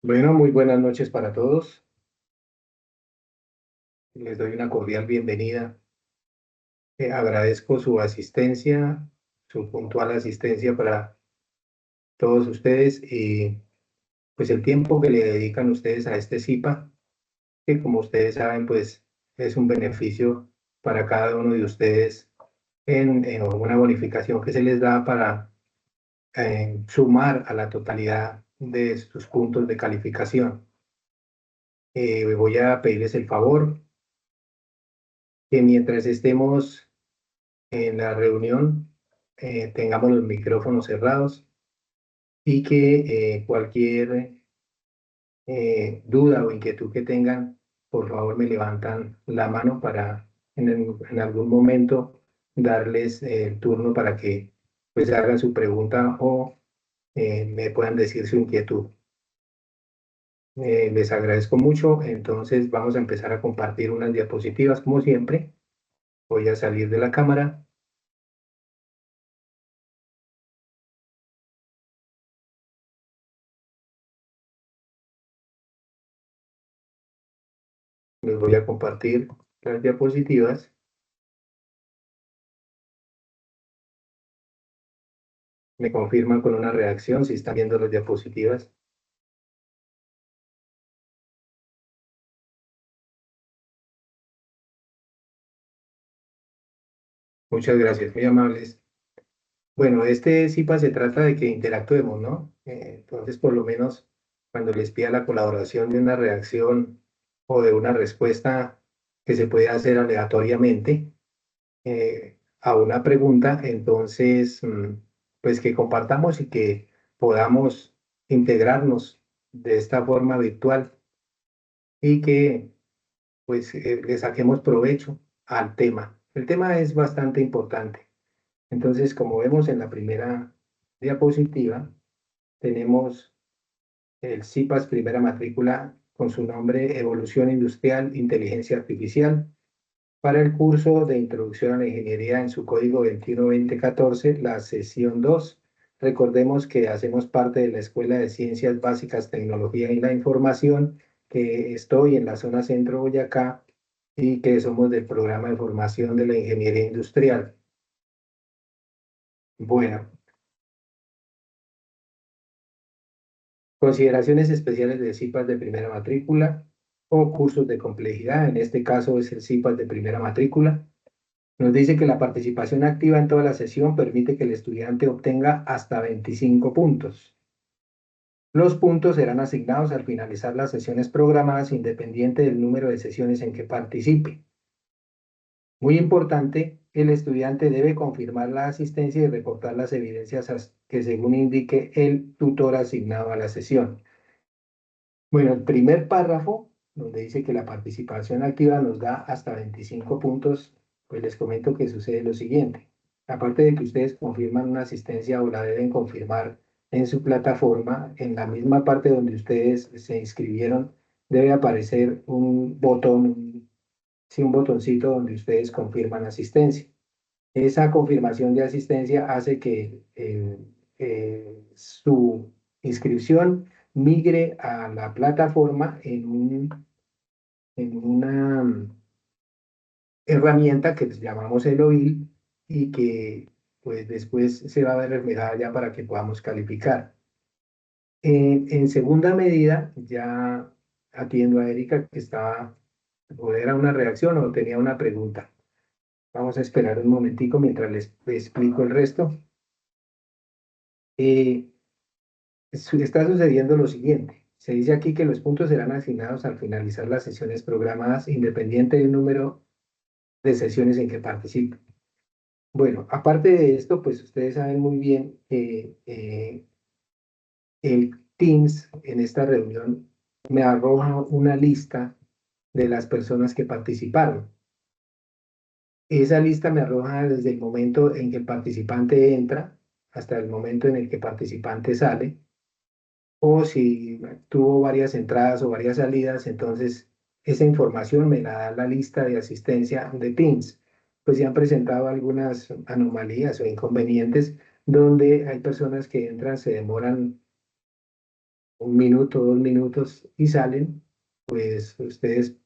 Bueno, muy buenas noches para todos. Les doy una cordial bienvenida. Agradezco su asistencia, su puntual asistencia para todos ustedes y pues el tiempo que le dedican ustedes a este CIPA, que como ustedes saben, pues es un beneficio para cada uno de ustedes en una bonificación que se les da para sumar a la totalidad de sus puntos de calificación. Voy a pedirles el favor que mientras estemos en la reunión tengamos los micrófonos cerrados y que cualquier duda o inquietud que tengan, por favor me levantan la mano para en algún momento darles el turno para que pues hagan su pregunta o me puedan decir su inquietud. Les agradezco mucho, entonces vamos a empezar a compartir unas diapositivas como siempre. Voy a salir de la cámara. Les voy a compartir las diapositivas. Me confirman con una reacción si están viendo las diapositivas. Muchas gracias, muy amables. Bueno, este CIPA se trata de que interactuemos, ¿no? Entonces, por lo menos, cuando les pida la colaboración de una reacción o de una respuesta que se puede hacer aleatoriamente a una pregunta, entonces, pues que compartamos y que podamos integrarnos de esta forma virtual y que pues le saquemos provecho al tema. El tema es bastante importante. Entonces, como vemos en la primera diapositiva, tenemos el CIPAS primera matrícula con su nombre Evolución Industrial, Inteligencia Artificial, para el curso de Introducción a la Ingeniería en su código 212014, la sesión 2. Recordemos que hacemos parte de la Escuela de Ciencias Básicas, Tecnología y la Información, que estoy en la zona centro Boyacá y que somos del programa de formación de la Ingeniería Industrial. Bueno, consideraciones especiales de CIPAS de primera matrícula o cursos de complejidad, en este caso es el CIPAS de primera matrícula. Nos dice que la participación activa en toda la sesión permite que el estudiante obtenga hasta 25 puntos. Los puntos serán asignados al finalizar las sesiones programadas independiente del número de sesiones en que participe. Muy importante, el estudiante debe confirmar la asistencia y reportar las evidencias que según indique el tutor asignado a la sesión. Bueno, el primer párrafo, donde dice que la participación activa nos da hasta 25 puntos, pues les comento que sucede lo siguiente. Aparte de que ustedes confirman una asistencia o la deben confirmar en su plataforma, en la misma parte donde ustedes se inscribieron, debe aparecer un botón, sí, un botoncito donde ustedes confirman asistencia. Esa confirmación de asistencia hace que su inscripción migre a la plataforma en una herramienta que llamamos el OIL y que pues después se va a ver reflejada ya para que podamos calificar. En segunda medida, ya atiendo a Erika que estaba, o era una reacción o tenía una pregunta. Vamos a esperar un momentico mientras les explico el resto. Eh, Está sucediendo lo siguiente. Se dice aquí que los puntos serán asignados al finalizar las sesiones programadas independiente del número de sesiones en que participen. Bueno, aparte de esto, pues ustedes saben muy bien que el Teams en esta reunión me arroja una lista de las personas que participaron. Esa lista me arroja desde el momento en que el participante entra hasta el momento en el que el participante sale, o si tuvo varias entradas o varias salidas, entonces esa información me la da la lista de asistencia de Teams. Pues se han presentado algunas anomalías o inconvenientes donde hay personas que entran, se demoran un minuto, 2 minutos y salen, pues ustedes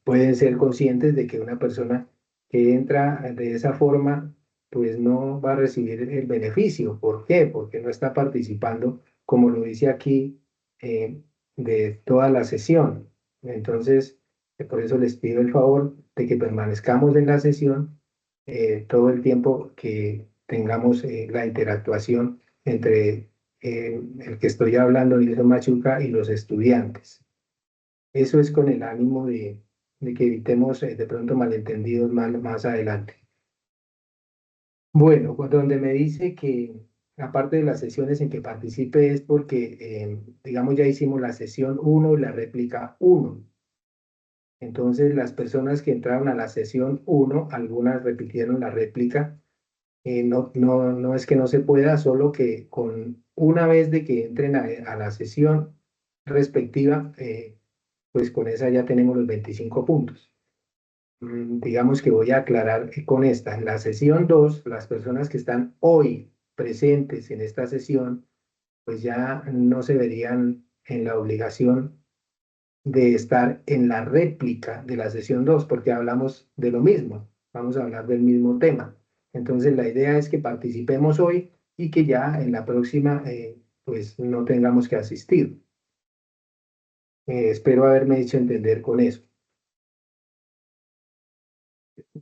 pueden ser conscientes de que una persona que entra de esa forma, pues no va a recibir el beneficio. ¿Por qué? Porque no está participando, como lo dice aquí, eh, de toda la sesión. Entonces, por eso les pido el favor de que permanezcamos en la sesión todo el tiempo que tengamos la interactuación entre el que estoy hablando, Nilson Machuca, y los estudiantes. Eso es con el ánimo de que evitemos de pronto malentendidos más adelante. Bueno, donde me dice que aparte de las sesiones en que participe es porque, digamos, ya hicimos la sesión uno y la réplica uno. Entonces, las personas que entraron a la sesión uno, algunas repitieron la réplica. No es que no se pueda, solo que con una vez de que entren a la sesión respectiva, pues con esa ya tenemos los 25 puntos. Digamos que voy a aclarar con esta. En la sesión 2 las personas que están hoy presentes en esta sesión, pues ya no se verían en la obligación de estar en la réplica de la sesión 2 porque hablamos de lo mismo, vamos a hablar del mismo tema. Entonces, la idea es que participemos hoy y que ya en la próxima, pues no tengamos que asistir. Espero haberme hecho entender con eso.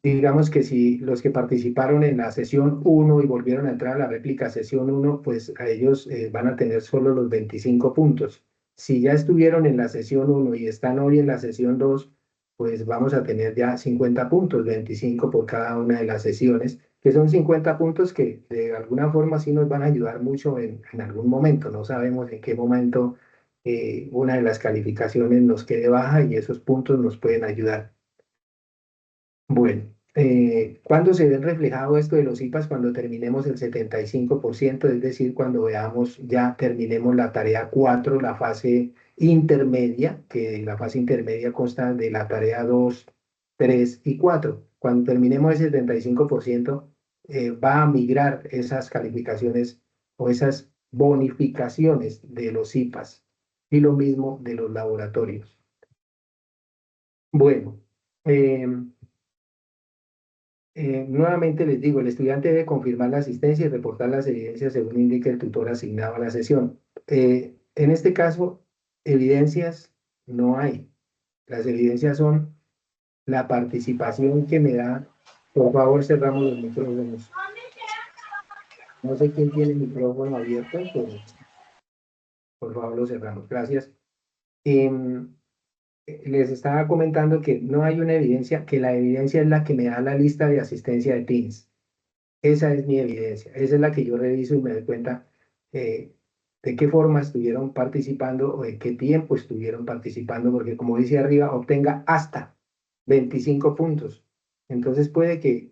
Digamos que si los que participaron en la sesión uno y volvieron a entrar a la réplica sesión uno, pues a ellos van a tener solo los 25 puntos. Si ya estuvieron en la sesión uno y están hoy en la sesión 2, pues vamos a tener ya 50 puntos, 25 por cada una de las sesiones, que son 50 puntos que de alguna forma sí nos van a ayudar mucho en algún momento. No sabemos en qué momento una de las calificaciones nos quede baja y esos puntos nos pueden ayudar. Bueno, ¿cuándo se ve reflejado esto de los IPAs? Cuando terminemos el 75%, es decir, cuando veamos, ya terminemos la tarea 4, la fase intermedia, que la fase intermedia consta de la tarea 2, 3 y 4. Cuando terminemos el 75%, va a migrar esas calificaciones o esas bonificaciones de los IPAs y lo mismo de los laboratorios. Bueno. em, nuevamente les digo, el estudiante debe confirmar la asistencia y reportar las evidencias según indique el tutor asignado a la sesión. En este caso, evidencias no hay. Las evidencias son la participación que me da. Por favor, cerramos los micrófonos. No sé quién tiene el micrófono abierto, pero por favor lo cerramos. Gracias. Em, Les estaba comentando que no hay una evidencia, que la evidencia es la que me da la lista de asistencia de Teams. Esa es mi evidencia, esa es la que yo reviso y me doy cuenta de qué forma estuvieron participando o de qué tiempo estuvieron participando, porque como dice arriba, obtenga hasta 25 puntos. Entonces puede que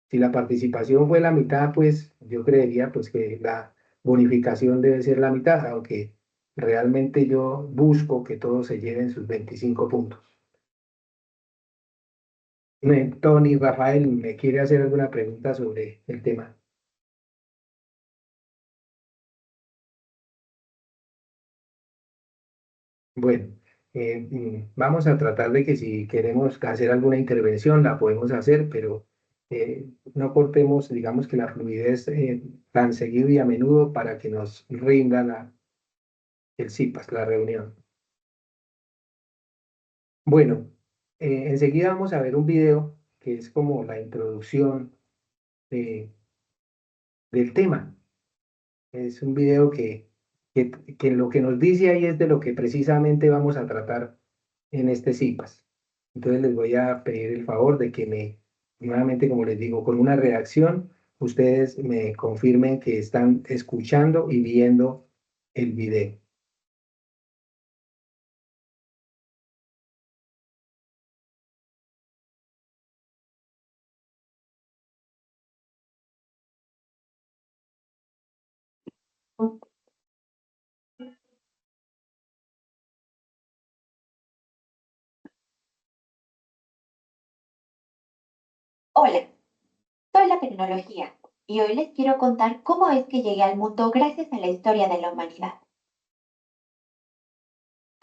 si la participación fue la mitad, pues yo creería pues que la bonificación debe ser la mitad, aunque realmente yo busco que todos se lleven sus 25 puntos. Tony, Rafael, ¿me quiere hacer alguna pregunta sobre el tema? Bueno, vamos a tratar de que si queremos hacer alguna intervención la podemos hacer, pero no cortemos, digamos que la fluidez tan seguido y a menudo para que nos rinda el CIPAS, la reunión. Bueno, enseguida vamos a ver un video que es como la introducción de- del tema. Es un video que lo que nos dice ahí es de lo que precisamente vamos a tratar en este CIPAS. Entonces les voy a pedir el favor de que nuevamente como les digo, con una reacción, ustedes me confirmen que están escuchando y viendo el video. Hola, soy la tecnología y hoy les quiero contar cómo es que llegué al mundo gracias a la historia de la humanidad.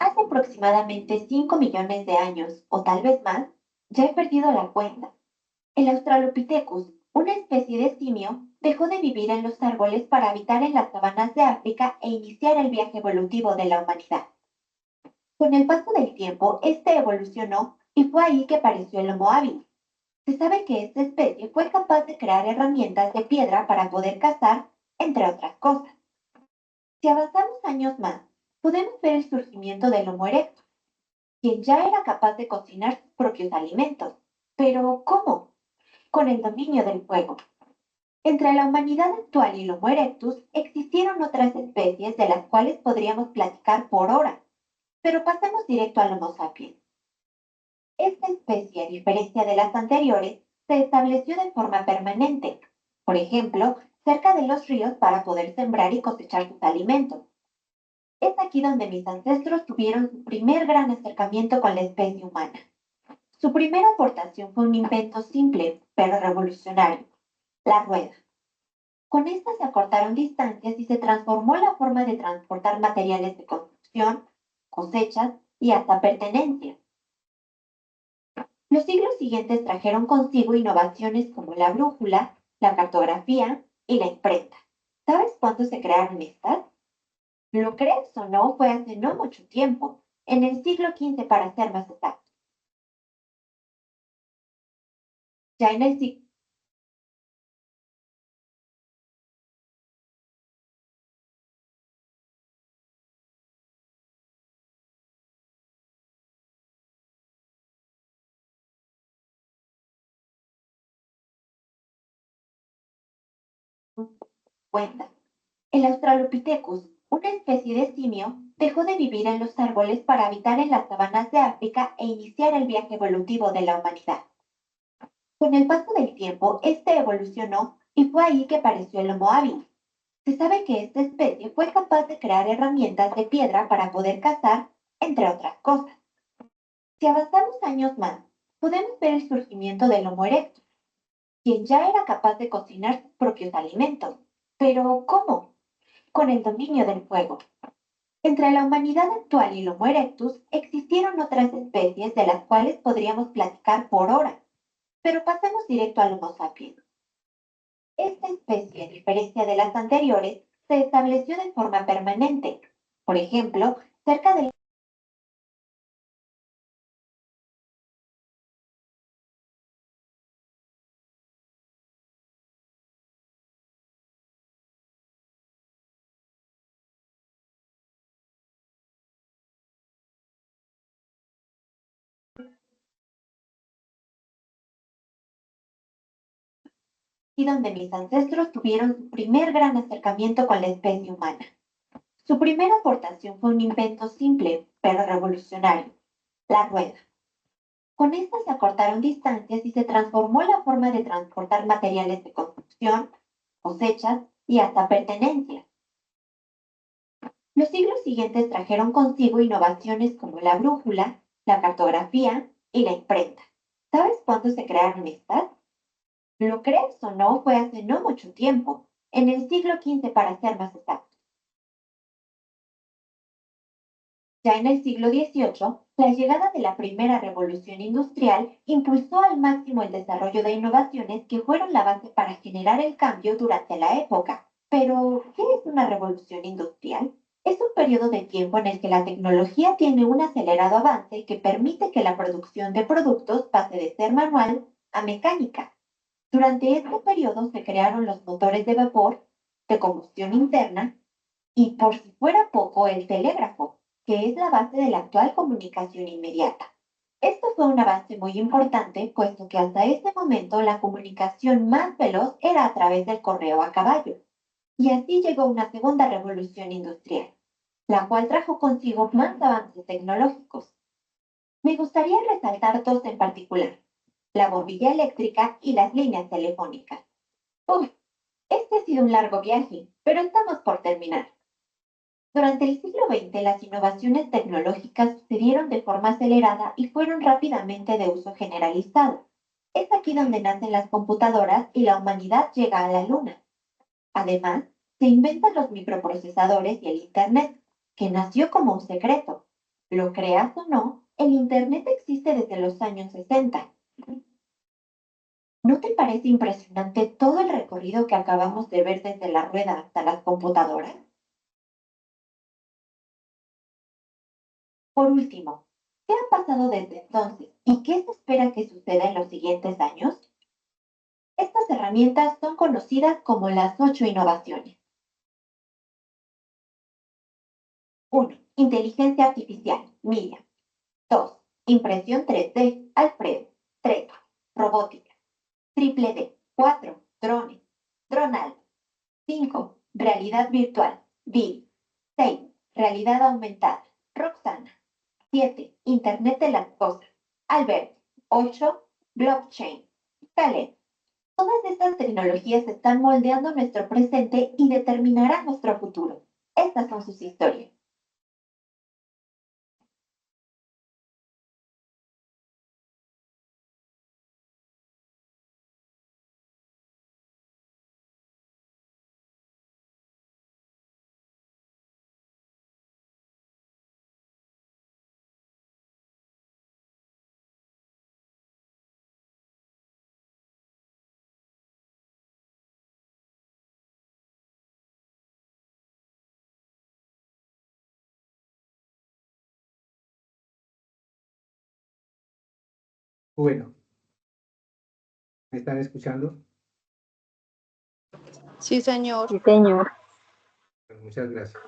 Hace aproximadamente 5 millones de años, o tal vez más, ya he perdido la cuenta. El Australopithecus, una especie de simio, dejó de vivir en los árboles para habitar en las sabanas de África e iniciar el viaje evolutivo de la humanidad. Con el paso del tiempo, este evolucionó y fue ahí que apareció el Homo habilis. Se sabe que esta especie fue capaz de crear herramientas de piedra para poder cazar, entre otras cosas. Si avanzamos años más, podemos ver el surgimiento del Homo erectus, quien ya era capaz de cocinar sus propios alimentos. Pero, ¿cómo? Con el dominio del fuego. Entre la humanidad actual y el Homo erectus existieron otras especies de las cuales podríamos platicar por horas, pero pasemos directo al Homo sapiens. Esta especie, a diferencia de las anteriores, se estableció de forma permanente, por ejemplo, cerca de los ríos para poder sembrar y cosechar sus alimentos. Es aquí donde mis ancestros tuvieron su primer gran acercamiento con la especie humana. Su primera aportación fue un invento simple, pero revolucionario, la rueda. Con esta se acortaron distancias y se transformó la forma de transportar materiales de construcción, cosechas y hasta pertenencias. Los siglos siguientes trajeron consigo innovaciones como la brújula, la cartografía y la imprenta. ¿Sabes cuándo se crearon estas? Lo crees o no, fue hace no mucho tiempo, en el siglo XV para ser más exacto. Ya en el siglo cuenta. El Australopithecus, una especie de simio, dejó de vivir en los árboles para habitar en las sabanas de África e iniciar el viaje evolutivo de la humanidad. Con el paso del tiempo, este evolucionó y fue ahí que apareció el Homo habilis. Se sabe que esta especie fue capaz de crear herramientas de piedra para poder cazar, entre otras cosas. Si avanzamos años más, podemos ver el surgimiento del Homo erectus, quien ya era capaz de cocinar sus propios alimentos. Pero, ¿cómo? Con el dominio del fuego. Entre la humanidad actual y el Homo erectus existieron otras especies de las cuales podríamos platicar por horas, pero pasemos directo al Homo sapiens. Esta especie, a diferencia de las anteriores, se estableció de forma permanente, por ejemplo, cerca del y donde mis ancestros tuvieron su primer gran acercamiento con la especie humana. Su primera aportación fue un invento simple, pero revolucionario, la rueda. Con esta se acortaron distancias y se transformó la forma de transportar materiales de construcción, cosechas y hasta pertenencias. Los siglos siguientes trajeron consigo innovaciones como la brújula, la cartografía y la imprenta. ¿Sabes cuándo se crearon estas? Lo crees o no, fue hace no mucho tiempo, en el siglo XV para ser más exacto. Ya en el siglo XVIII, la llegada de la primera revolución industrial impulsó al máximo el desarrollo de innovaciones que fueron la base para generar el cambio durante la época. Pero, ¿qué es una revolución industrial? Es un periodo de tiempo en el que la tecnología tiene un acelerado avance que permite que la producción de productos pase de ser manual a mecánica. Durante este periodo se crearon los motores de vapor, de combustión interna y, por si fuera poco, el telégrafo, que es la base de la actual comunicación inmediata. Esto fue un avance muy importante, puesto que hasta ese momento la comunicación más veloz era a través del correo a caballo. Y así llegó una segunda revolución industrial, la cual trajo consigo más avances tecnológicos. Me gustaría resaltar dos en particular, la bombilla eléctrica y las líneas telefónicas. Uf, este ha sido un largo viaje, pero estamos por terminar. Durante el siglo XX, las innovaciones tecnológicas sucedieron de forma acelerada y fueron rápidamente de uso generalizado. Es aquí donde nacen las computadoras y la humanidad llega a la Luna. Además, se inventan los microprocesadores y el Internet, que nació como un secreto. Lo creas o no, el Internet existe desde los años 60. ¿No te parece impresionante todo el recorrido que acabamos de ver desde la rueda hasta las computadoras? Por último, ¿qué ha pasado desde entonces y qué se espera que suceda en los siguientes años? Estas herramientas son conocidas como las 8 innovaciones. 1. Inteligencia artificial, Miriam. 2. Impresión 3D, Alfredo. 3. Robótica, Triple D. 4. Drones, Dronaldo. 5. Realidad virtual, Bill. 6. Realidad aumentada, Roxana. 7. Internet de las cosas, Alberto. 8. Blockchain, Caleb. Todas estas tecnologías están moldeando nuestro presente y determinarán nuestro futuro. Estas son sus historias. Bueno, ¿me están escuchando? Sí, señor. Sí, señor. Pues muchas gracias.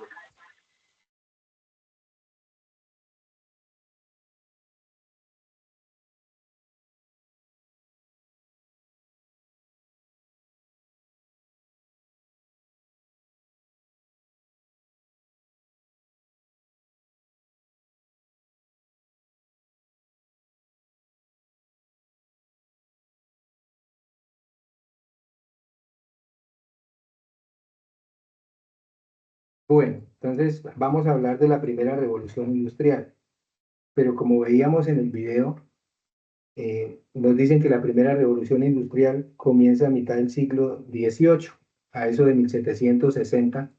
Bueno, entonces vamos a hablar de la primera revolución industrial, pero como veíamos en el video, nos dicen que la primera revolución industrial comienza a mitad del siglo XVIII, a eso de 1760,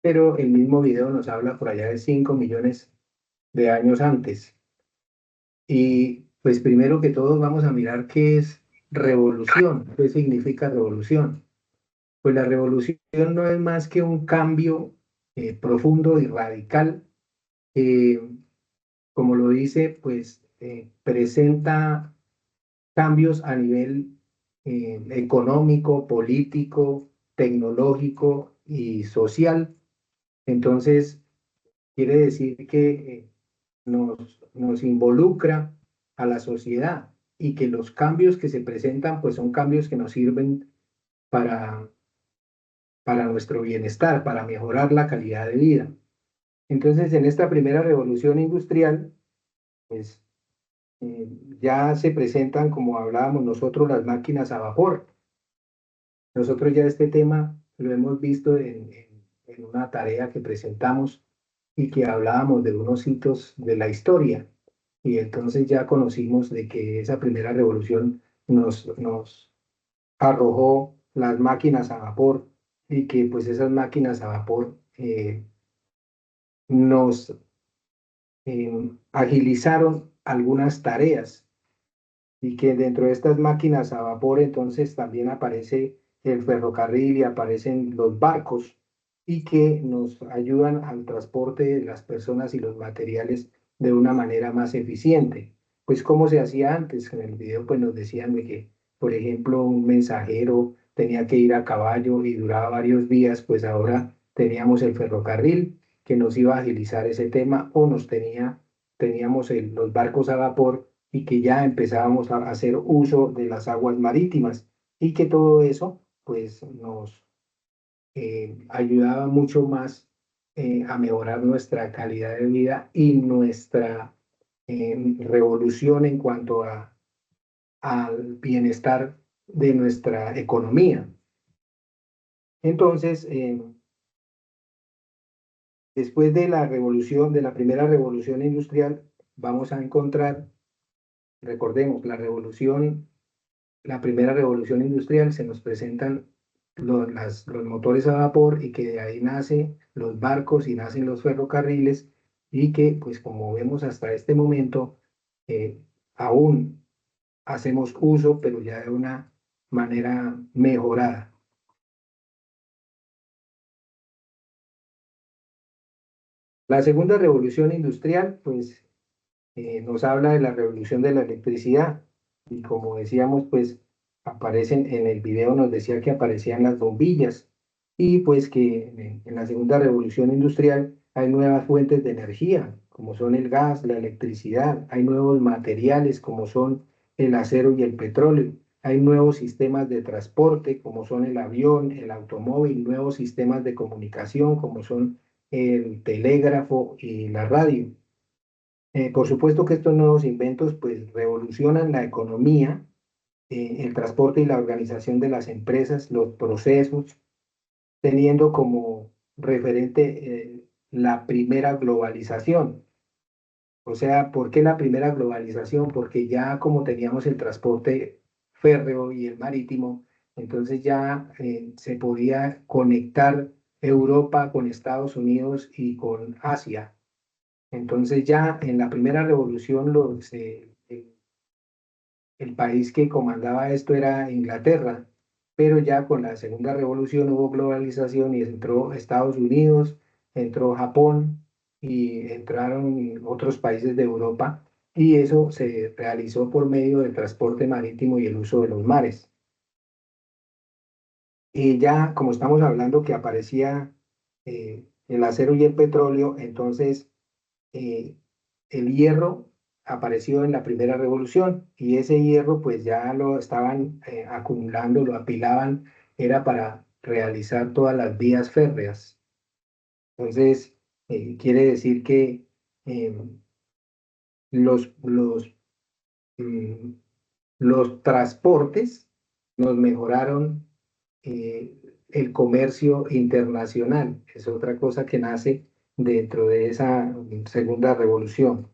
pero el mismo video nos habla por allá de 5 millones de años antes. Y pues primero que todo vamos a mirar qué es revolución, qué significa revolución. Pues la revolución no es más que un cambio profundo y radical, eh, como lo dice, pues presenta cambios a nivel económico, político, tecnológico y social. Entonces, quiere decir que nos involucra a la sociedad y que los cambios que se presentan, pues son cambios que nos sirven para, para nuestro bienestar, para mejorar la calidad de vida. Entonces, en esta primera revolución industrial, pues eh, ya se presentan, como hablábamos nosotros, las máquinas a vapor. Nosotros ya este tema lo hemos visto en una tarea que presentamos y que hablábamos de unos hitos de la historia. Y entonces ya conocimos de que esa primera revolución nos arrojó las máquinas a vapor y que pues esas máquinas a vapor nos agilizaron algunas tareas y que dentro de estas máquinas a vapor entonces también aparece el ferrocarril y aparecen los barcos y que nos ayudan al transporte de las personas y los materiales de una manera más eficiente. Pues como se hacía antes, en el video pues nos decían de que, por ejemplo, un mensajero tenía que ir a caballo y duraba varios días, pues ahora teníamos el ferrocarril que nos iba a agilizar ese tema o teníamos los barcos a vapor y que ya empezábamos a hacer uso de las aguas marítimas y que todo eso pues nos ayudaba mucho más a mejorar nuestra calidad de vida y nuestra revolución en cuanto al bienestar de nuestra economía. Entonces, después de la revolución, de la primera revolución industrial, vamos a encontrar, recordemos, la primera revolución industrial se nos presentan los motores a vapor y que de ahí nacen los barcos y nacen los ferrocarriles y que, pues como vemos hasta este momento, aún hacemos uso, pero ya de una manera mejorada. La segunda revolución industrial, pues nos habla de la revolución de la electricidad y como decíamos, pues aparecen en el video, nos decía que aparecían las bombillas y pues que en la segunda revolución industrial hay nuevas fuentes de energía, como son el gas, la electricidad, hay nuevos materiales como son el acero y el petróleo, hay nuevos sistemas de transporte como son el avión, el automóvil, nuevos sistemas de comunicación como son el telégrafo y la radio. Por supuesto que estos nuevos inventos pues revolucionan la economía, el transporte y la organización de las empresas, los procesos, teniendo como referente la primera globalización. O sea, ¿por qué la primera globalización? Porque ya como teníamos el transporte férreo y el marítimo, entonces ya se podía conectar Europa con Estados Unidos y con Asia. Entonces ya en la primera revolución el país que comandaba esto era Inglaterra, pero ya con la segunda revolución hubo globalización y entró Estados Unidos, entró Japón y entraron otros países de Europa y eso se realizó por medio del transporte marítimo y el uso de los mares. Y ya como estamos hablando que aparecía el acero y el petróleo, entonces eh, el hierro apareció en la primera revolución y ese hierro pues ya lo estaban acumulando, lo apilaban, era para realizar todas las vías férreas. Entonces, quiere decir que eh, los, mm, los transportes nos mejoraron el comercio internacional. Es otra cosa que nace dentro de esa segunda revolución.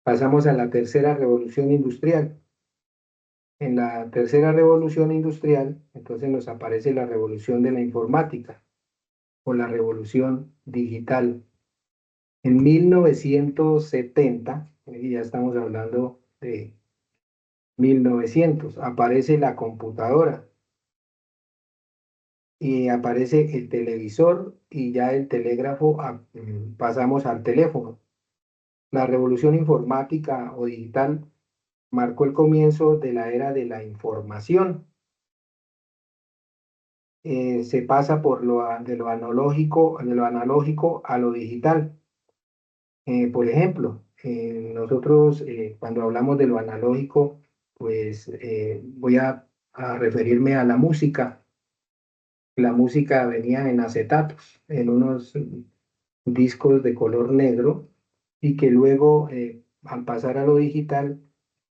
Pasamos a la tercera revolución industrial. En la tercera revolución industrial, entonces nos aparece la revolución de la informática o la revolución digital. En 1970, y ya estamos hablando de 1900, aparece la computadora y aparece el televisor y ya el telégrafo pasamos al teléfono. La revolución informática o digital marcó el comienzo de la era de la información. Se pasa por de lo analógico a lo digital. Por ejemplo, nosotros cuando hablamos de lo analógico, pues voy a referirme a la música. La música venía en acetatos, en unos discos de color negro y que luego al pasar a lo digital,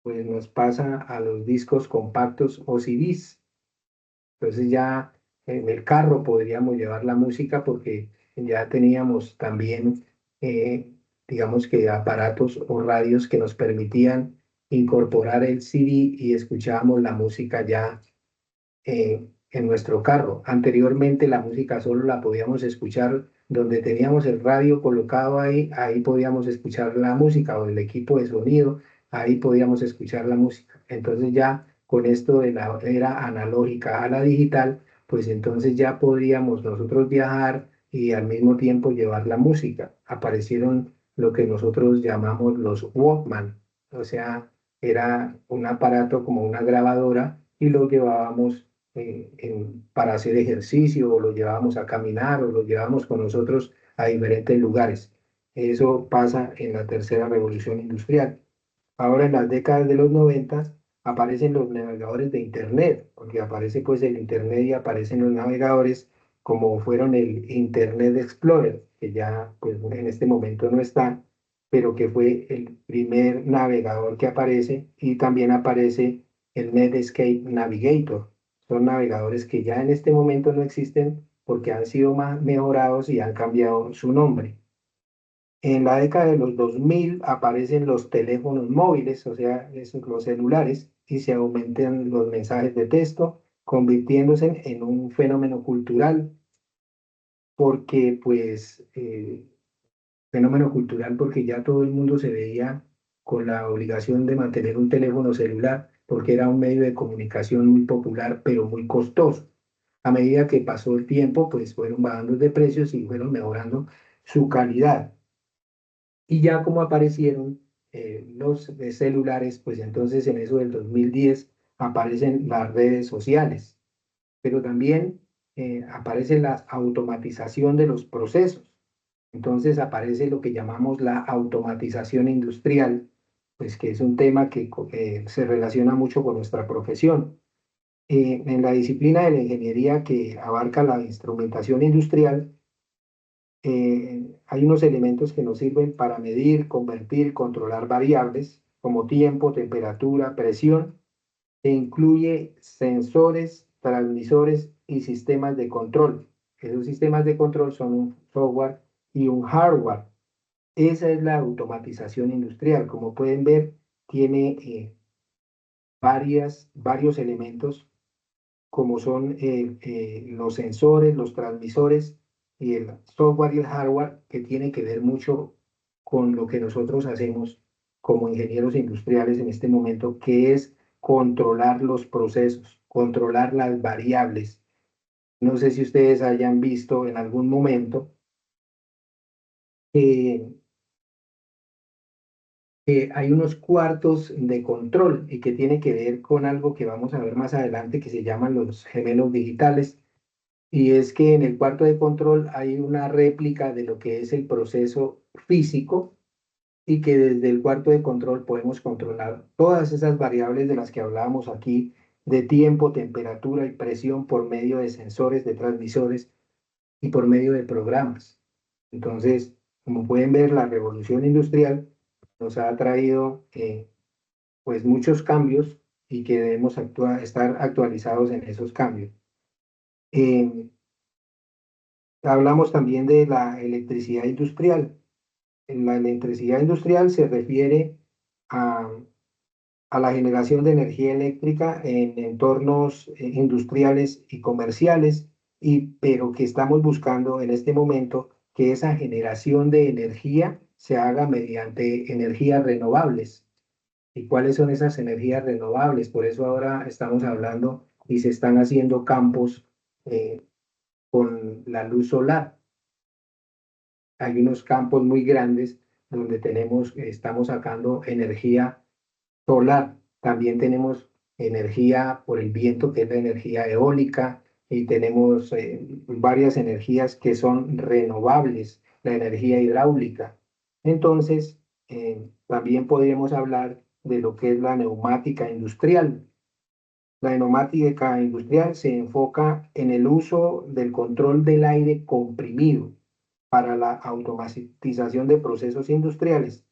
pues nos pasa a los discos compactos o CDs. Entonces ya en el carro podríamos llevar la música porque ya teníamos también, eh, digamos que aparatos o radios que nos permitían incorporar el CD y escuchábamos la música ya en nuestro carro. Anteriormente la música solo la podíamos escuchar donde teníamos el radio colocado ahí, ahí podíamos escuchar la música o el equipo de sonido, ahí podíamos escuchar la música. Entonces ya con esto de la era analógica a la digital, pues entonces ya podríamos nosotros viajar y al mismo tiempo llevar la música. Aparecieron lo que nosotros llamamos los Walkman, o sea, era un aparato como una grabadora y lo llevábamos para hacer ejercicio o lo llevábamos a caminar o lo llevábamos con nosotros a diferentes lugares. Eso pasa en la tercera revolución industrial. Ahora en las décadas de los 90 aparecen los navegadores de Internet, porque aparece pues el Internet y aparecen los navegadores como fueron el Internet Explorer, que ya pues en este momento no está, pero que fue el primer navegador que aparece y también aparece el Netscape Navigator. Son navegadores que ya en este momento no existen porque han sido más mejorados y han cambiado su nombre. En la década de los 2000 aparecen los teléfonos móviles, o sea, los celulares, y se aumentan los mensajes de texto, convirtiéndose en un fenómeno cultural. porque pues fenómeno cultural porque ya todo el mundo se veía con la obligación de mantener un teléfono celular porque era un medio de comunicación muy popular pero muy costoso. A medida que pasó el tiempo, pues fueron bajando de precios y fueron mejorando su calidad. Y ya como aparecieron los celulares, pues entonces en eso del 2010 aparecen las redes sociales, pero también aparece la automatización de los procesos. Entonces aparece lo que llamamos la automatización industrial, pues que es un tema que se relaciona mucho con nuestra profesión. En la disciplina de la ingeniería que abarca la instrumentación industrial, hay unos elementos que nos sirven para medir, convertir, controlar variables como tiempo, temperatura, presión, e incluye sensores, transmisores y sistemas de control. Esos sistemas de control son un software y un hardware. Esa es la automatización industrial. Como pueden ver, tiene varios elementos como son los sensores, los transmisores y el software y el hardware que tiene que ver mucho con lo que nosotros hacemos como ingenieros industriales en este momento, que es controlar los procesos, controlar las variables. No sé si ustedes hayan visto en algún momento que hay unos cuartos de control y que tiene que ver con algo que vamos a ver más adelante que se llaman los gemelos digitales. Y es que en el cuarto de control hay una réplica de lo que es el proceso físico y que desde el cuarto de control podemos controlar todas esas variables de las que hablábamos aquí, de tiempo, temperatura y presión por medio de sensores, de transmisores y por medio de programas. Entonces, como pueden ver, la revolución industrial nos ha traído pues muchos cambios y que debemos estar actualizados en esos cambios. Eh, Hablamos también de la electricidad industrial. La electricidad industrial se refiere a, a la generación de energía eléctrica en entornos industriales y comerciales, pero que estamos buscando en este momento que esa generación de energía se haga mediante energías renovables. ¿Y cuáles son esas energías renovables? Por eso ahora estamos hablando y se están haciendo campos con la luz solar. Hay unos campos muy grandes donde estamos sacando energía solar. También tenemos energía por el viento, que es la energía eólica, y tenemos varias energías que son renovables, la energía hidráulica. Entonces, también podríamos hablar de lo que es la neumática industrial. La neumática industrial se enfoca en el uso del control del aire comprimido para la automatización de procesos industriales.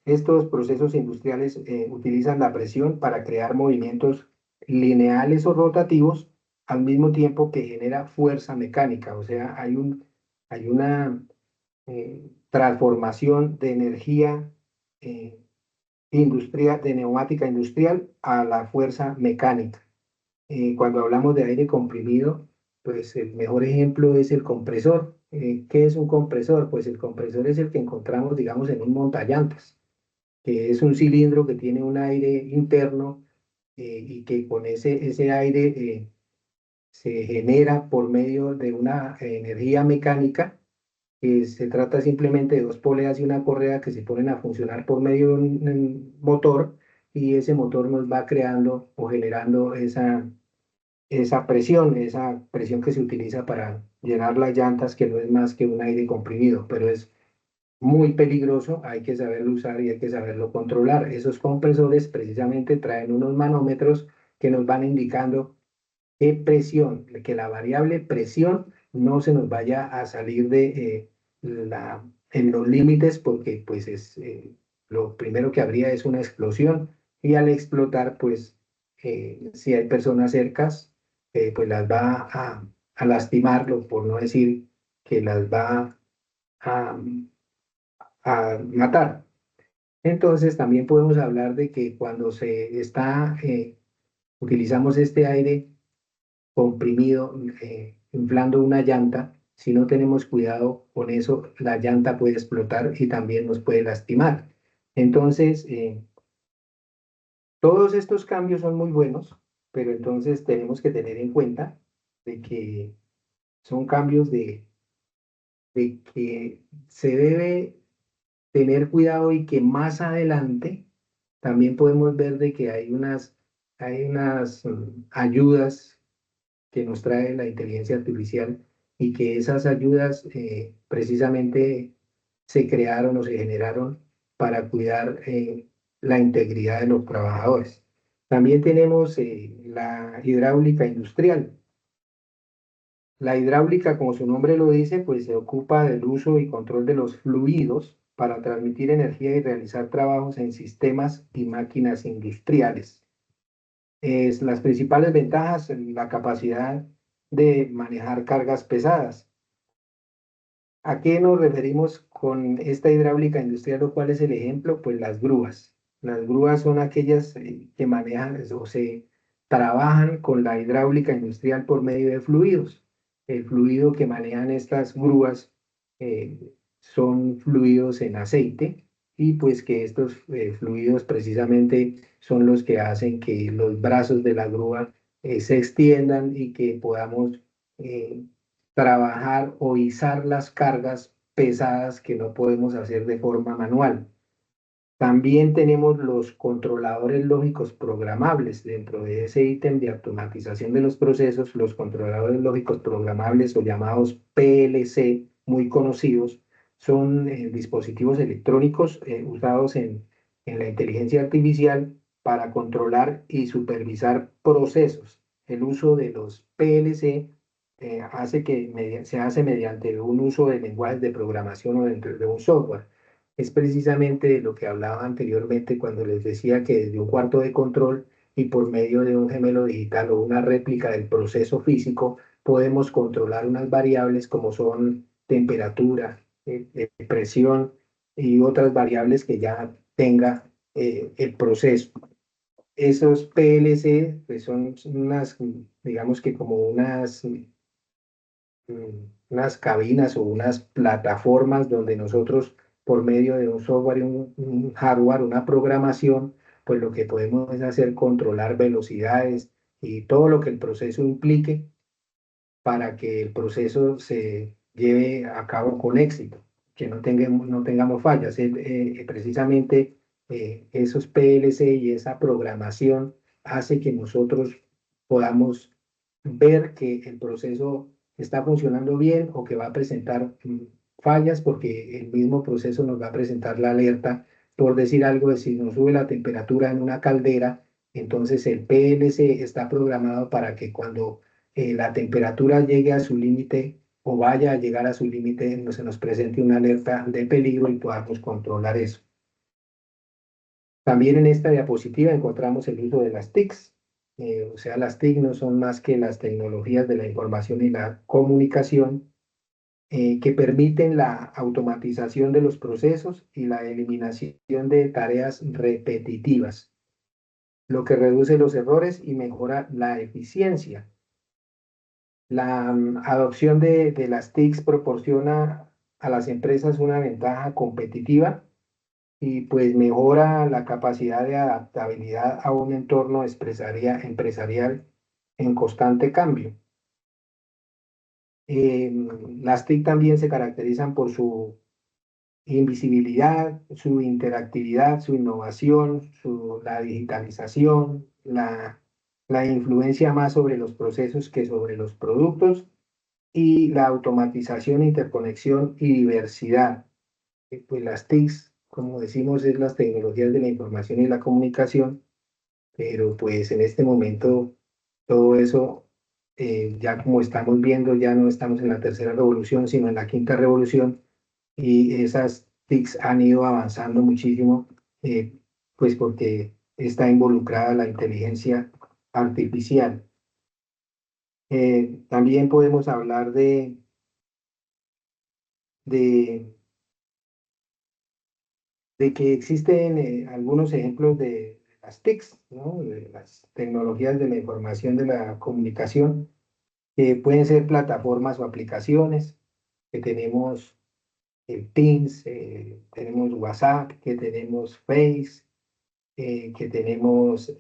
Estos procesos industriales utilizan la presión para crear movimientos lineales o rotativos al mismo tiempo que genera fuerza mecánica. O sea, hay una transformación de energía industrial, de neumática industrial a la fuerza mecánica. Cuando hablamos de aire comprimido, pues el mejor ejemplo es el compresor. ¿Qué es un compresor? Pues el compresor es el que encontramos, digamos, en un montallantas, que es un cilindro que tiene un aire interno y que con ese aire se genera por medio de una energía mecánica, que se trata simplemente de dos poleas y una correa que se ponen a funcionar por medio de un motor, y ese motor nos va creando o generando esa presión que se utiliza para llenar las llantas, que no es más que un aire comprimido, pero es muy peligroso, hay que saberlo usar y hay que saberlo controlar. Esos compresores precisamente traen unos manómetros que nos van indicando qué presión, que la variable presión no se nos vaya a salir de en los límites, porque pues lo primero que habría es una explosión, y al explotar pues si hay personas cercas pues las va a lastimarlo, por no decir que las va a, a matar. Entonces también podemos hablar de que cuando utilizamos este aire comprimido, inflando una llanta. Si no tenemos cuidado con eso, la llanta puede explotar y también nos puede lastimar. Entonces, todos estos cambios son muy buenos, pero entonces tenemos que tener en cuenta de que son cambios de que se debe tener cuidado y que más adelante también podemos ver de que hay unas ayudas que nos trae la inteligencia artificial y que esas ayudas precisamente se crearon o se generaron para cuidar la integridad de los trabajadores. También tenemos la hidráulica industrial. La hidráulica, como su nombre lo dice, pues se ocupa del uso y control de los fluidos para transmitir energía y realizar trabajos en sistemas y máquinas industriales. Las principales ventajas, la capacidad de manejar cargas pesadas. ¿A qué nos referimos con esta hidráulica industrial o cuál es el ejemplo? Pues las grúas. Las grúas son aquellas que manejan o se trabajan con la hidráulica industrial por medio de fluidos. El fluido que manejan estas grúas eh, son fluidos en aceite y pues que estos fluidos precisamente son los que hacen que los brazos de la grúa se extiendan y que podamos eh, trabajar o izar las cargas pesadas que no podemos hacer de forma manual. También tenemos los controladores lógicos programables. Dentro de ese ítem de automatización de los procesos, los controladores lógicos programables o llamados PLC, muy conocidos, son dispositivos electrónicos usados en la inteligencia artificial para controlar y supervisar procesos. El uso de los PLC se hace mediante un uso de lenguajes de programación o dentro de un software. Es precisamente de lo que hablaba anteriormente cuando les decía que desde un cuarto de control y por medio de un gemelo digital o una réplica del proceso físico podemos controlar unas variables como son temperatura, presión y otras variables que ya tenga el proceso. Esos PLC pues son unas, digamos que como unas cabinas o unas plataformas donde nosotros, por medio de un software y un hardware, una programación, pues lo que podemos es hacer controlar velocidades y todo lo que el proceso implique para que el proceso se lleve a cabo con éxito, que no tengamos fallas. Precisamente esos PLC y esa programación hace que nosotros podamos ver que el proceso está funcionando bien o que va a presentar fallas porque el mismo proceso nos va a presentar la alerta, por decir algo, de si nos sube la temperatura en una caldera, entonces el PLC está programado para que cuando la temperatura llegue a su límite o vaya a llegar a su límite, no se nos presente una alerta de peligro y podamos controlar eso. También en esta diapositiva encontramos el uso de las TICs. O sea, las TIC no son más que las tecnologías de la información y la comunicación que permiten la automatización de los procesos y la eliminación de tareas repetitivas, lo que reduce los errores y mejora la eficiencia. La adopción de las TICs proporciona a las empresas una ventaja competitiva y pues mejora la capacidad de adaptabilidad a un entorno empresarial en constante cambio. Las TIC también se caracterizan por su invisibilidad, su interactividad, su innovación, la digitalización, la influencia más sobre los procesos que sobre los productos y la automatización, interconexión y diversidad. Pues las TICs, como decimos, es las tecnologías de la información y la comunicación, pero pues en este momento todo eso, ya como estamos viendo, ya no estamos en la tercera revolución, sino en la quinta revolución, y esas TICs han ido avanzando muchísimo, pues porque está involucrada la inteligencia artificial. También podemos hablar de de que existen algunos ejemplos de las TICs, ¿no? De las tecnologías de la información de la comunicación, que pueden ser plataformas o aplicaciones, que tenemos el Teams, tenemos WhatsApp, que tenemos Face, que tenemos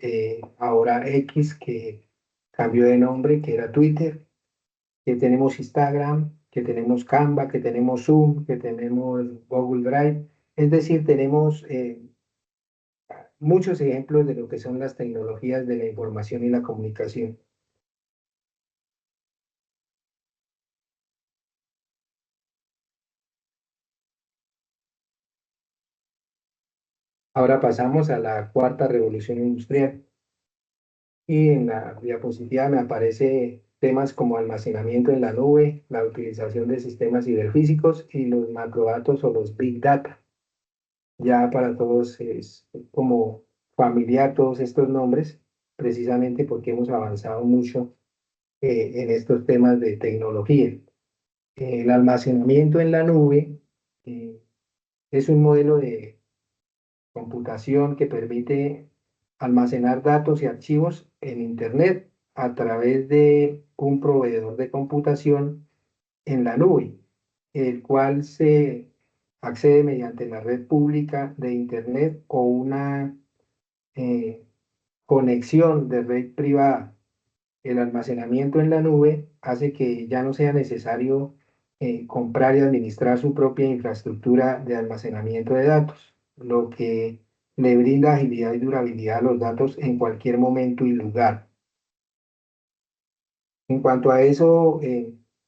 ahora X, que cambió de nombre, que era Twitter, que tenemos Instagram, que tenemos Canva, que tenemos Zoom, que tenemos Google Drive. Es decir, tenemos muchos ejemplos de lo que son las tecnologías de la información y la comunicación. Ahora pasamos a la cuarta revolución industrial. Y en la diapositiva me aparece temas como almacenamiento en la nube, la utilización de sistemas ciberfísicos y los macrodatos o los big data. Ya para todos es como familiar todos estos nombres, precisamente porque hemos avanzado mucho en estos temas de tecnología. El almacenamiento en la nube eh, es un modelo de computación que permite almacenar datos y archivos en Internet a través de un proveedor de computación en la nube, el cual se accede mediante la red pública de Internet o una eh, conexión de red privada. El almacenamiento en la nube hace que ya no sea necesario comprar y administrar su propia infraestructura de almacenamiento de datos, lo que le brinda agilidad y durabilidad a los datos en cualquier momento y lugar. En cuanto a eso,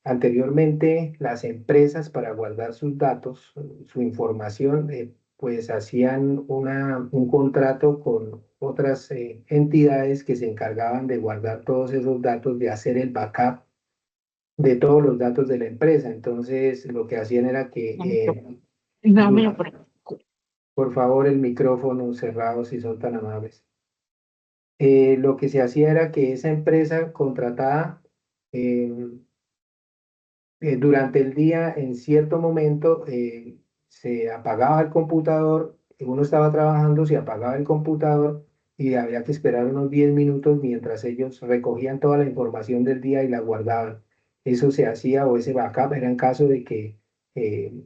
anteriormente las empresas para guardar sus datos, su información, pues hacían un contrato con otras entidades que se encargaban de guardar todos esos datos, de hacer el backup de todos los datos de la empresa. Entonces, lo que hacían era que, No me lo dura- por favor, el micrófono cerrado si son tan amables. Lo que se hacía era que esa empresa contratada eh, durante el día, en cierto momento, se apagaba el computador, uno estaba trabajando, se apagaba el computador y había que esperar unos 10 minutos mientras ellos recogían toda la información del día y la guardaban. Eso se hacía o ese backup era en caso de que eh,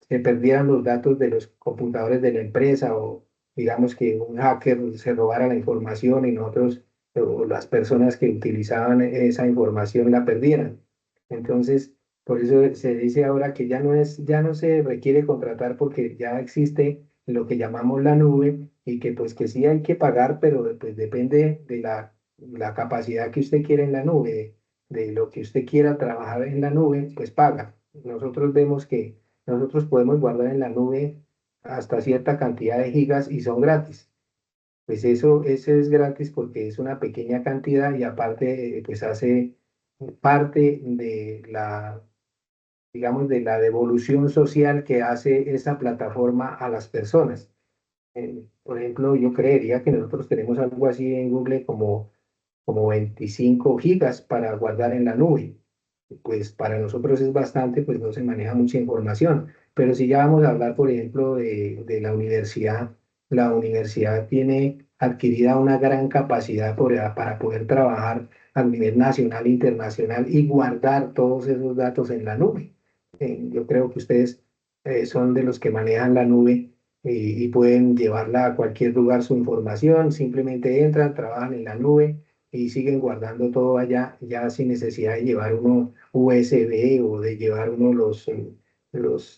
se perdieran los datos de los computadores de la empresa o digamos que un hacker se robara la información y nosotros o las personas que utilizaban esa información la perdieran. Entonces, por eso se dice ahora que ya no se requiere contratar porque ya existe lo que llamamos la nube y que pues que sí hay que pagar, pero pues depende de la capacidad que usted quiera en la nube, de lo que usted quiera trabajar en la nube, pues paga. Nosotros vemos que nosotros podemos guardar en la nube hasta cierta cantidad de gigas y son gratis. Pues eso es gratis porque es una pequeña cantidad y aparte pues hace parte de digamos, de la devolución social que hace esa plataforma a las personas. Por ejemplo, yo creería que nosotros tenemos algo así en Google como 25 gigas para guardar en la nube. Pues para nosotros es bastante, pues no se maneja mucha información. Pero si ya vamos a hablar, por ejemplo, de la universidad tiene adquirida una gran capacidad para poder trabajar a nivel nacional e internacional y guardar todos esos datos en la nube. Yo creo que ustedes son de los que manejan la nube y pueden llevarla a cualquier lugar su información, simplemente entran, trabajan en la nube y siguen guardando todo allá, ya sin necesidad de llevar uno USB o de llevar uno los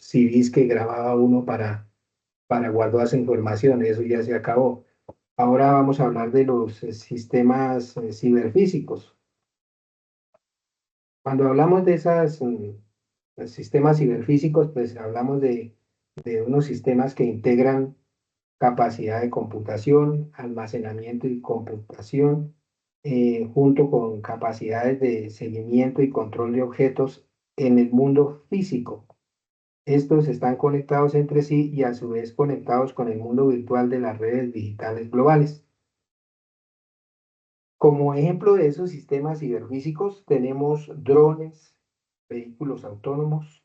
CDs que grababa uno para guardar esa información, eso ya se acabó. Ahora vamos a hablar de los sistemas ciberfísicos. Cuando hablamos de esos sistemas ciberfísicos, pues hablamos de unos sistemas que integran capacidad de computación, almacenamiento y computación, junto con capacidades de seguimiento y control de objetos en el mundo físico. Estos están conectados entre sí y a su vez conectados con el mundo virtual de las redes digitales globales. Como ejemplo de esos sistemas ciberfísicos tenemos drones, vehículos autónomos,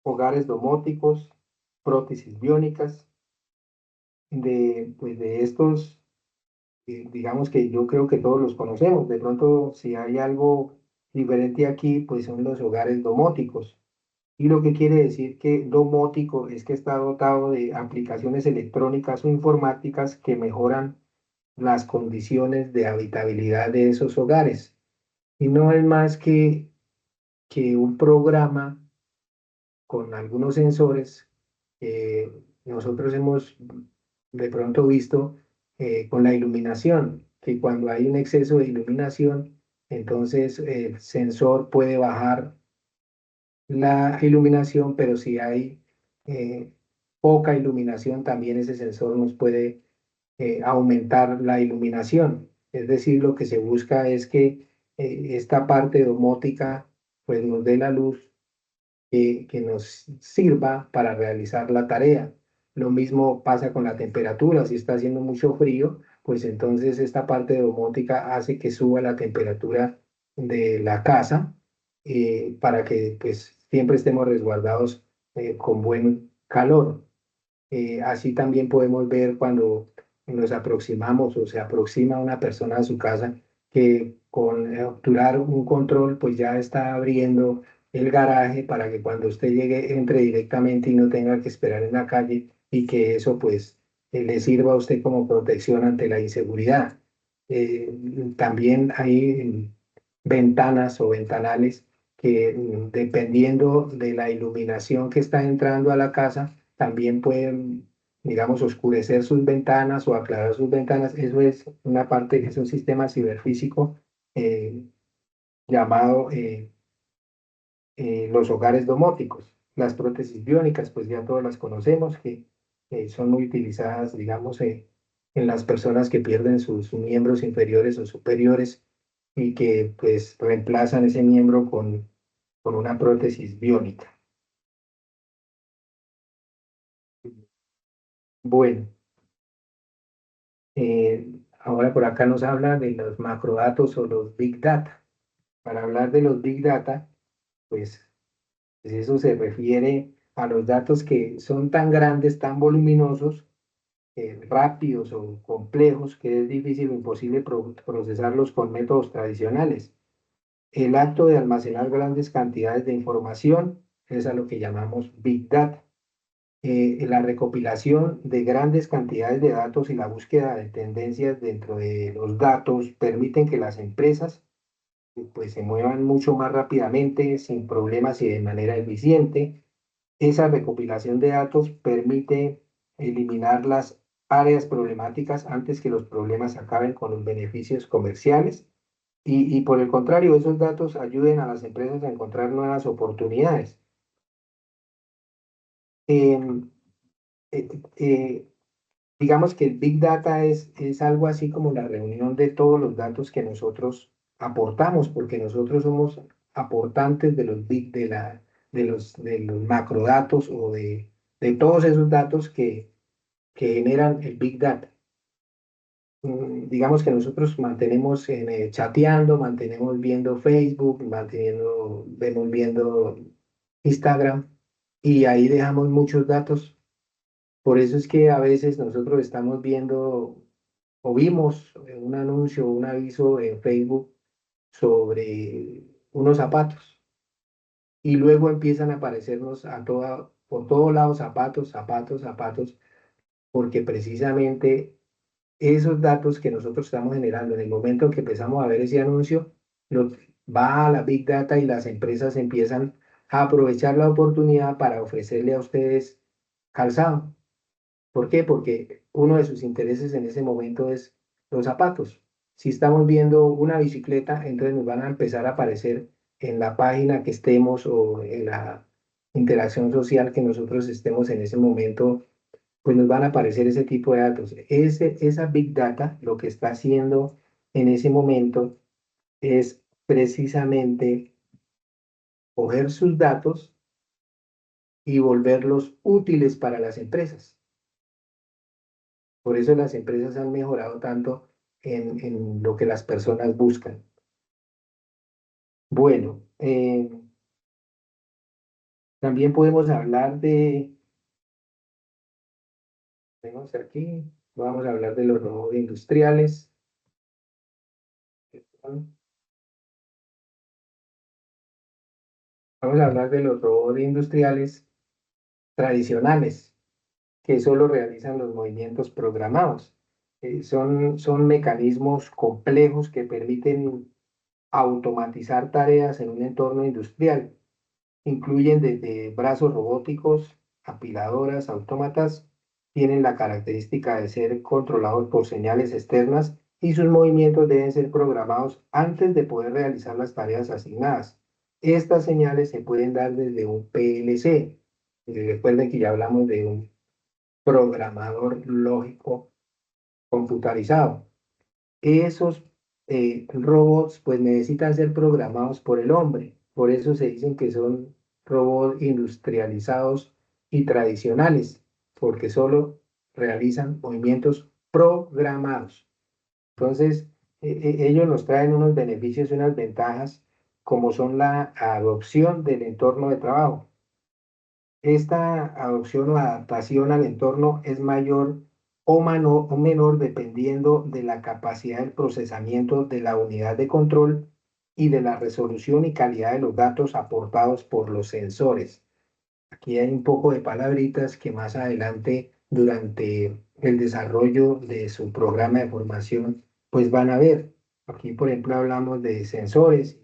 hogares domóticos, prótesis biónicas. Pues de estos digamos que yo creo que todos los conocemos. De pronto, si hay algo diferente aquí, pues son los hogares domóticos. Y lo que quiere decir que domótico es que está dotado de aplicaciones electrónicas o informáticas que mejoran las condiciones de habitabilidad de esos hogares. Y no es más que un programa con algunos sensores que nosotros hemos de pronto visto con la iluminación, que cuando hay un exceso de iluminación, entonces el sensor puede bajar la iluminación, pero si hay eh, poca iluminación, también ese sensor nos puede aumentar la iluminación. Es decir, lo que se busca es que esta parte domótica pues nos dé la luz que nos sirva para realizar la tarea. Lo mismo pasa con la temperatura. Si está haciendo mucho frío, pues entonces esta parte domótica hace que suba la temperatura de la casa para que pues siempre estemos resguardados con buen calor. Así también podemos ver cuando nos aproximamos o se aproxima una persona a su casa que con obturar un control pues ya está abriendo el garaje para que cuando usted llegue entre directamente y no tenga que esperar en la calle y que eso pues le sirva a usted como protección ante la inseguridad. Eh, También hay ventanas o ventanales que dependiendo de la iluminación que está entrando a la casa, también pueden, digamos, oscurecer sus ventanas o aclarar sus ventanas. Eso es una parte, es un sistema ciberfísico eh, llamado los hogares domóticos. Las prótesis biónicas, pues ya todas las conocemos, que son muy utilizadas, digamos, en las personas que pierden sus miembros inferiores o superiores y que pues reemplazan ese miembro con una prótesis biónica. Bueno, ahora por acá nos habla de los macrodatos o los big data. Para hablar de los big data, pues, pues eso se refiere a los datos que son tan grandes, tan voluminosos, rápidos o complejos que es difícil o imposible procesarlos con métodos tradicionales. El acto de almacenar grandes cantidades de información es a lo que llamamos big data. La recopilación de grandes cantidades de datos y la búsqueda de tendencias dentro de los datos permiten que las empresas pues, se muevan mucho más rápidamente, sin problemas y de manera eficiente. Esa recopilación de datos permite eliminar las áreas problemáticas antes que los problemas acaben con los beneficios comerciales y por el contrario, esos datos ayuden a las empresas a encontrar nuevas oportunidades. Em, eh, eh, digamos que el Big Data es algo así como la reunión de todos los datos que nosotros aportamos, porque nosotros somos aportantes de los big, de los macrodatos o de todos esos datos que generan el Big Data. Digamos que nosotros mantenemos chateando, mantenemos viendo Facebook, vemos viendo Instagram y ahí dejamos muchos datos. Por eso es que a veces nosotros estamos viendo o vimos un anuncio, un aviso en Facebook sobre unos zapatos y luego empiezan a aparecernos por todos lados zapatos, zapatos, zapatos, porque precisamente esos datos que nosotros estamos generando en el momento en que empezamos a ver ese anuncio, lo, va a la Big Data y las empresas empiezan a aprovechar la oportunidad para ofrecerle a ustedes calzado. ¿Por qué? Porque uno de sus intereses en ese momento es los zapatos. Si estamos viendo una bicicleta, entonces nos van a empezar a aparecer en la página que estemos o en la interacción social que nosotros estemos en ese momento, pues nos van a aparecer ese tipo de datos. Esa Big Data lo que está haciendo en ese momento es precisamente coger sus datos y volverlos útiles para las empresas. Por eso las empresas han mejorado tanto en lo que las personas buscan. Bueno, también podemos hablar tenemos aquí, vamos a hablar de los robots industriales. Vamos a hablar de los robots industriales tradicionales, que solo realizan los movimientos programados. Son mecanismos complejos que permiten automatizar tareas en un entorno industrial. Incluyen desde brazos robóticos, apiladoras, autómatas, tienen la característica de ser controlados por señales externas y sus movimientos deben ser programados antes de poder realizar las tareas asignadas. Estas señales se pueden dar desde un PLC. Recuerden que ya hablamos de un programador lógico computarizado. Esos robots pues necesitan ser programados por el hombre. Por eso se dicen que son robots industrializados y tradicionales, porque solo realizan movimientos programados. Entonces, ellos nos traen unos beneficios y unas ventajas, como son la adopción del entorno de trabajo. Esta adopción o adaptación al entorno es mayor o menor dependiendo de la capacidad del procesamiento de la unidad de control y de la resolución y calidad de los datos aportados por los sensores. Aquí hay un poco de palabritas que más adelante, durante el desarrollo de su programa de formación, pues van a ver. Aquí, por ejemplo, hablamos de sensores,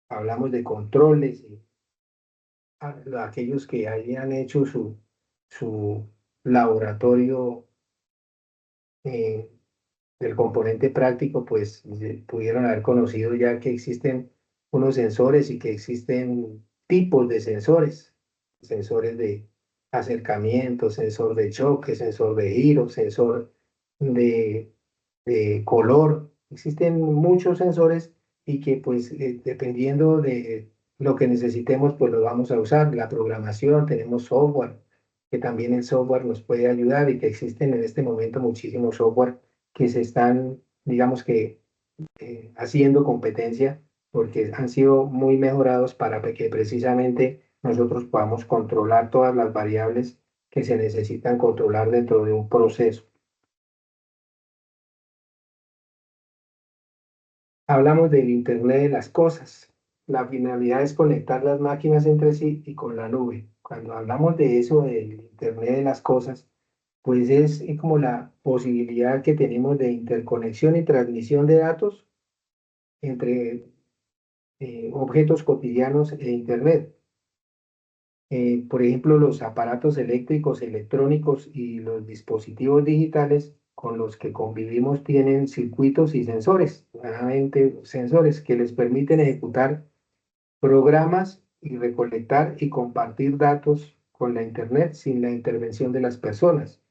hablamos de controles, aquellos que hayan hecho su laboratorio eh, del componente práctico, pues pudieron haber conocido ya que existen unos sensores y que existen tipos de sensores, sensores de acercamiento, sensor de choque, sensor de giro, sensor de, de color. Existen muchos sensores y que pues dependiendo de lo que necesitemos, pues lo vamos a usar. La programación, tenemos software, que también el software nos puede ayudar y que existen en este momento muchísimos software que se están, digamos que, haciendo competencia porque han sido muy mejorados para que precisamente nosotros podamos controlar todas las variables que se necesitan controlar dentro de un proceso. Hablamos del Internet de las cosas. La finalidad es conectar las máquinas entre sí y con la nube. Cuando hablamos de eso, del Internet de las cosas, pues es como la posibilidad que tenemos de interconexión y transmisión de datos entre objetos cotidianos e Internet. Por ejemplo, los aparatos eléctricos, electrónicos y los dispositivos digitales con los que convivimos tienen circuitos y sensores, claramente sensores que les permiten ejecutar programas y recolectar y compartir datos con la Internet sin la intervención de las personas.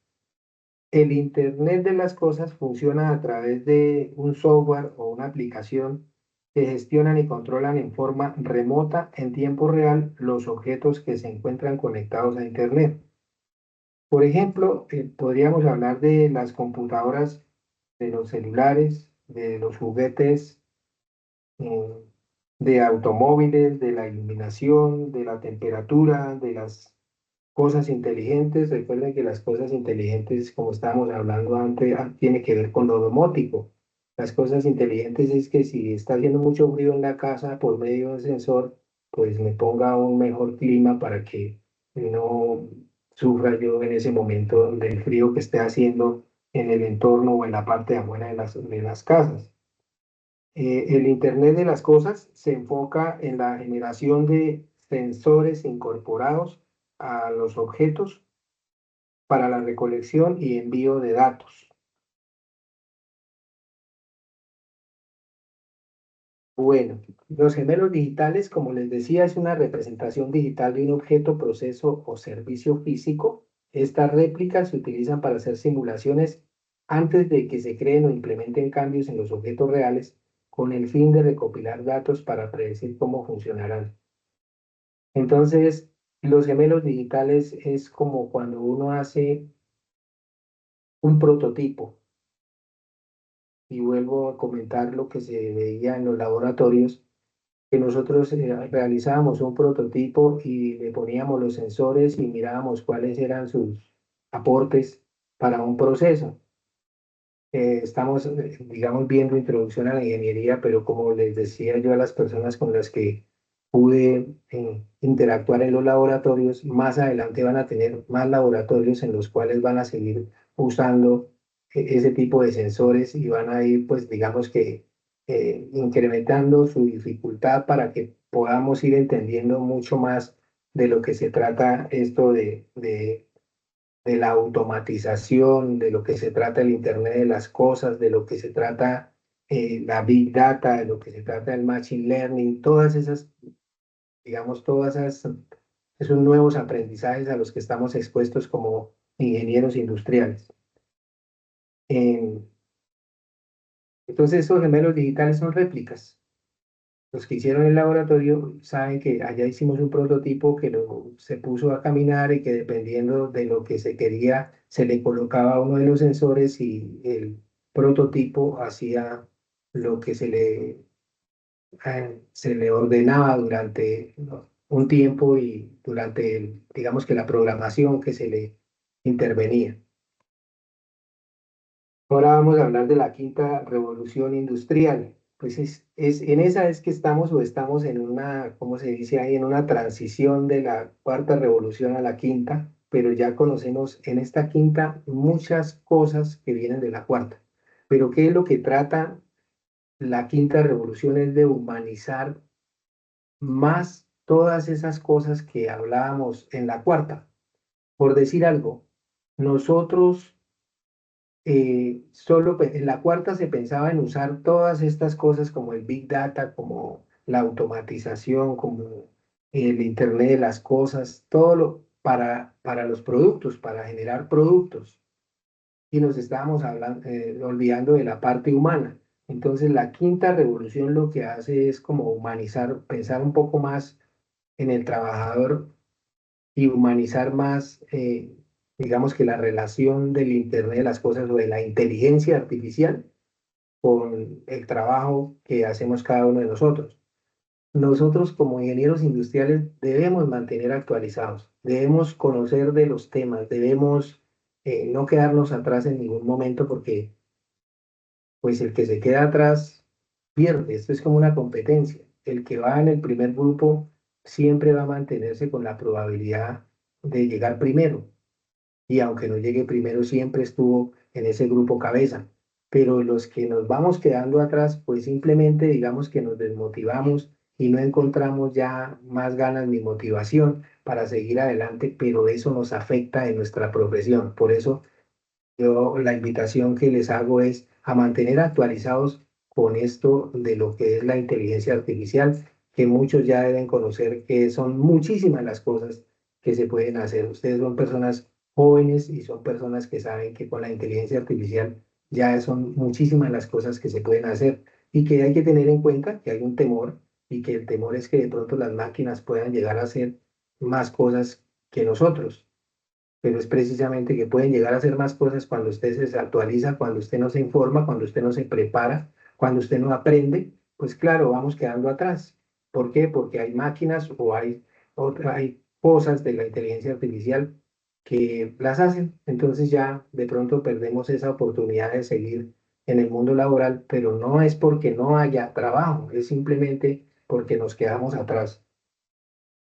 El Internet de las cosas funciona a través de un software o una aplicación que gestionan y controlan en forma remota en tiempo real los objetos que se encuentran conectados a Internet. Por ejemplo, podríamos hablar de las computadoras, de los celulares, de los juguetes, eh, de automóviles, de la iluminación, de la temperatura, de las cosas inteligentes. Recuerden que las cosas inteligentes, como estábamos hablando antes, tiene que ver con lo domótico. Las cosas inteligentes es que si está haciendo mucho frío en la casa, por medio del sensor, pues me ponga un mejor clima para que no sufra yo en ese momento del frío que esté haciendo en el entorno o en la parte de afuera de las casas. El Internet de las cosas se enfoca en la generación de sensores incorporados a los objetos para la recolección y envío de datos. Bueno, los gemelos digitales, como les decía, es una representación digital de un objeto, proceso o servicio físico. Estas réplicas se utilizan para hacer simulaciones antes de que se creen o implementen cambios en los objetos reales con el fin de recopilar datos para predecir cómo funcionarán. Entonces, los gemelos digitales es como cuando uno hace un prototipo, y vuelvo a comentar lo que se veía en los laboratorios, que nosotros realizábamos un prototipo y le poníamos los sensores y mirábamos cuáles eran sus aportes para un proceso. Estamos, digamos, viendo introducción a la ingeniería, pero como les decía yo a las personas con las que pude interactuar en los laboratorios. Más adelante van a tener más laboratorios en los cuales van a seguir usando ese tipo de sensores y van a ir, pues, digamos que incrementando su dificultad para que podamos ir entendiendo mucho más de lo que se trata esto de la automatización, de lo que se trata el Internet de las cosas, de lo que se trata la Big Data, de lo que se trata el Machine Learning, todas esas, digamos, esos nuevos aprendizajes a los que estamos expuestos como ingenieros industriales. Entonces, estos gemelos digitales son réplicas. Los que hicieron el laboratorio saben que allá hicimos un prototipo que se puso a caminar y que dependiendo de lo que se quería, se le colocaba uno de los sensores y el prototipo hacía lo que se le ordenaba durante, ¿no?, un tiempo y durante, digamos que la programación que se le intervenía. Ahora vamos a hablar de la quinta revolución industrial. Pues en esa es que estamos o estamos en una, ¿cómo se dice ahí? En una transición de la cuarta revolución a la quinta, pero ya conocemos en esta quinta muchas cosas que vienen de la cuarta. Pero ¿qué es lo que trata la quinta revolución? Es de humanizar más todas esas cosas que hablábamos en la cuarta. Por decir algo, nosotros en la cuarta se pensaba en usar todas estas cosas como el Big Data, como la automatización, como el Internet de las cosas, todo para los productos, para generar productos. Y nos estábamos olvidando de la parte humana. Entonces la quinta revolución lo que hace es como humanizar, pensar un poco más en el trabajador y humanizar más, digamos que la relación del Internet de las cosas o de la inteligencia artificial con el trabajo que hacemos cada uno de nosotros. Nosotros como ingenieros industriales debemos mantener actualizados, debemos conocer de los temas, debemos no quedarnos atrás en ningún momento porque pues el que se queda atrás pierde. Esto es como una competencia. El que va en el primer grupo siempre va a mantenerse con la probabilidad de llegar primero. Y aunque no llegue primero, siempre estuvo en ese grupo cabeza. Pero los que nos vamos quedando atrás, pues simplemente digamos que nos desmotivamos y no encontramos ya más ganas ni motivación para seguir adelante, pero eso nos afecta en nuestra profesión. Por eso yo la invitación que les hago es a mantener actualizados con esto de lo que es la inteligencia artificial, que muchos ya deben conocer que son muchísimas las cosas que se pueden hacer. Ustedes son personas jóvenes y son personas que saben que con la inteligencia artificial ya son muchísimas las cosas que se pueden hacer y que hay que tener en cuenta que hay un temor y que el temor es que de pronto las máquinas puedan llegar a hacer más cosas que nosotros, pero es precisamente que pueden llegar a hacer más cosas cuando usted se desactualiza, cuando usted no se informa, cuando usted no se prepara, cuando usted no aprende, pues claro, vamos quedando atrás. ¿Por qué? Porque hay máquinas o hay cosas de la inteligencia artificial que las hacen, entonces ya de pronto perdemos esa oportunidad de seguir en el mundo laboral, pero no es porque no haya trabajo, es simplemente porque nos quedamos atrás.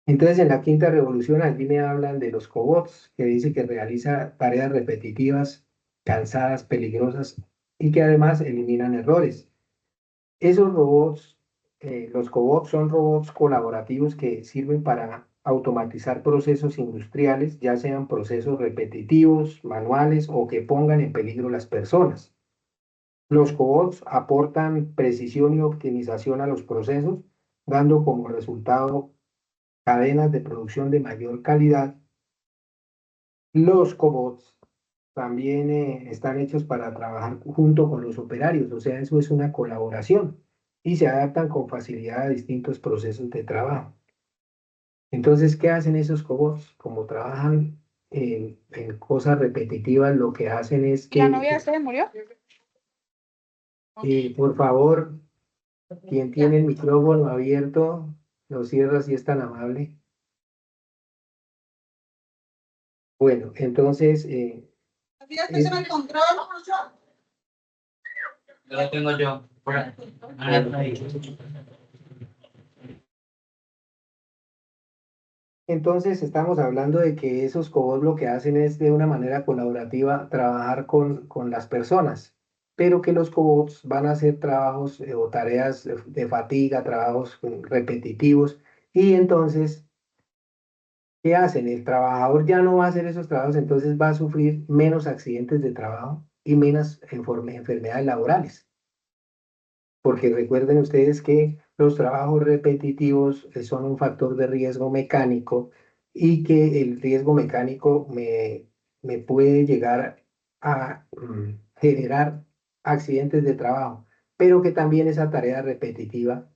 Entonces, en la quinta revolución, allí me hablan de los cobots, que dice que realiza tareas repetitivas, cansadas, peligrosas y que además eliminan errores. Esos robots, los cobots son robots colaborativos que sirven para automatizar procesos industriales, ya sean procesos repetitivos, manuales o que pongan en peligro las personas. Los cobots aportan precisión y optimización a los procesos, dando como resultado cadenas de producción de mayor calidad. Los cobots también están hechos para trabajar junto con los operarios, o sea, eso es una colaboración y se adaptan con facilidad a distintos procesos de trabajo. Entonces, ¿qué hacen esos cobots? Como trabajan en cosas repetitivas, lo que hacen es ¿Y la que, novia se murió? por favor, quien tiene el micrófono abierto, lo cierra si es tan amable. Bueno, entonces, ¿Se me encontró? Yo lo tengo yo. Por ahí. Entonces estamos hablando de que esos cobots lo que hacen es de una manera colaborativa trabajar con las personas, pero que los cobots van a hacer trabajos o tareas de fatiga, trabajos repetitivos, y entonces, ¿qué hacen? El trabajador ya no va a hacer esos trabajos, entonces va a sufrir menos accidentes de trabajo y menos enfermedades laborales. Porque recuerden ustedes que los trabajos repetitivos son un factor de riesgo mecánico y que el riesgo mecánico me puede llegar a generar accidentes de trabajo, pero que también esa tarea repetitiva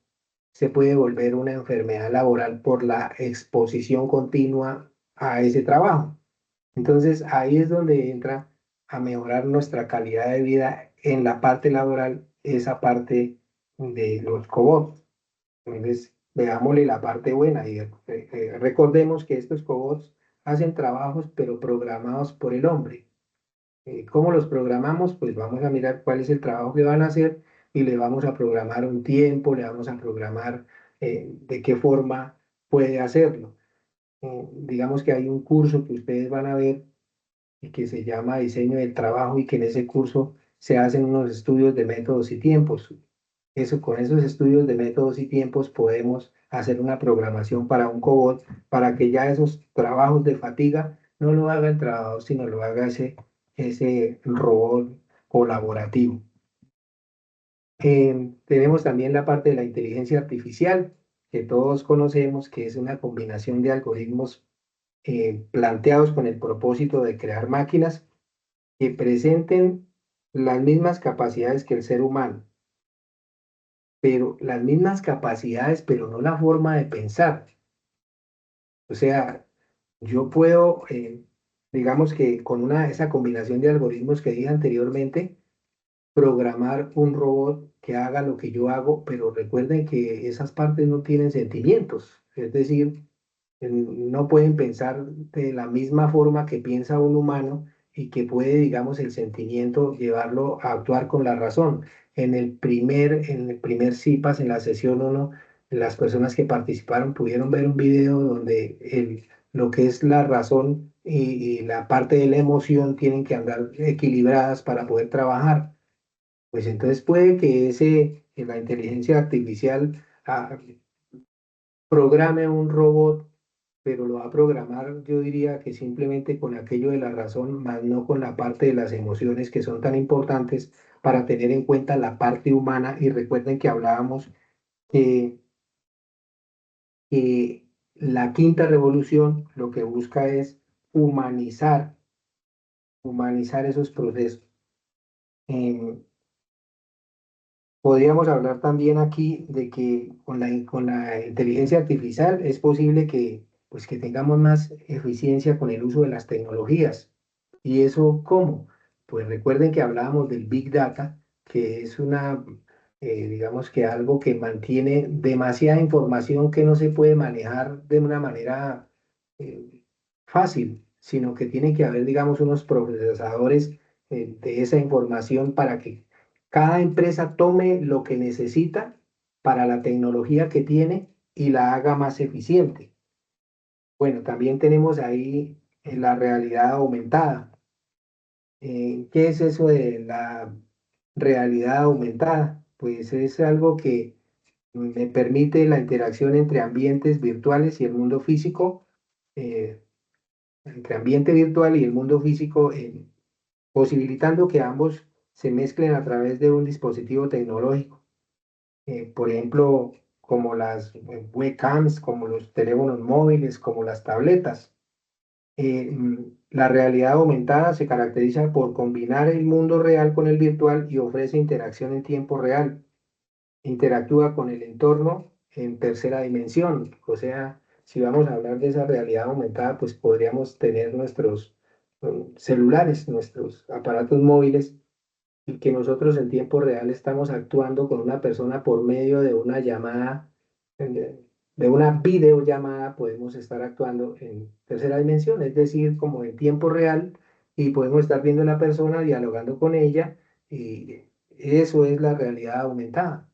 se puede volver una enfermedad laboral por la exposición continua a ese trabajo. Entonces ahí es donde entra a mejorar nuestra calidad de vida en la parte laboral, esa parte de los cobots. Entonces veámosle la parte buena y recordemos que estos cobots hacen trabajos pero programados por el hombre. ¿Cómo los programamos? Pues vamos a mirar cuál es el trabajo que van a hacer y le vamos a programar un tiempo, le vamos a programar de qué forma puede hacerlo. Digamos que hay un curso que ustedes van a ver y que se llama Diseño del Trabajo y que en ese curso se hacen unos estudios de métodos y tiempos. Eso, con esos estudios de métodos y tiempos podemos hacer una programación para un cobot para que ya esos trabajos de fatiga no lo haga el trabajador, sino lo haga ese robot colaborativo. Tenemos también la parte de la inteligencia artificial, que todos conocemos, que es una combinación de algoritmos planteados con el propósito de crear máquinas que presenten las mismas capacidades que el ser humano, pero las mismas capacidades, pero no la forma de pensar. O sea, yo puedo, digamos que con esa combinación de algoritmos que dije anteriormente, programar un robot que haga lo que yo hago, pero recuerden que esas partes no tienen sentimientos, es decir, no pueden pensar de la misma forma que piensa un humano y que puede, digamos, el sentimiento llevarlo a actuar con la razón. En el primer CIPAS, en la sesión uno, las personas que participaron pudieron ver un video donde lo que es la razón y la parte de la emoción tienen que andar equilibradas para poder trabajar. Pues entonces puede que la inteligencia artificial programe un robot, pero lo va a programar, yo diría que simplemente con aquello de la razón, más no con la parte de las emociones que son tan importantes para tener en cuenta la parte humana. Y recuerden que hablábamos que, que la quinta revolución lo que busca es humanizar, humanizar esos procesos. Em, Podríamos hablar también aquí de que con la inteligencia artificial es posible pues, que tengamos más eficiencia con el uso de las tecnologías. ¿Y eso cómo? Pues recuerden que hablábamos del Big Data, que es digamos que algo que mantiene demasiada información que no se puede manejar de una manera eh, fácil, sino que tiene que haber, digamos, unos procesadores de esa información para que cada empresa tome lo que necesita para la tecnología que tiene y la haga más eficiente. Bueno, también tenemos ahí la realidad aumentada. ¿Qué es eso de la realidad aumentada? Pues es algo que me permite la interacción entre ambientes virtuales y el mundo físico, eh, entre ambiente virtual y el mundo físico, posibilitando que ambos se mezclen a través de un dispositivo tecnológico. Por ejemplo, como las webcams, como los teléfonos móviles, como las tabletas. La realidad aumentada se caracteriza por combinar el mundo real con el virtual y ofrece interacción en tiempo real. Interactúa con el entorno en tercera dimensión. O sea, si vamos a hablar de esa realidad aumentada, pues podríamos tener nuestros celulares, nuestros aparatos móviles y que nosotros en tiempo real estamos actuando con una persona por medio de una llamada, de una videollamada, podemos estar actuando en tercera dimensión, es decir, como en tiempo real, y podemos estar viendo a la persona, dialogando con ella, y eso es la realidad aumentada.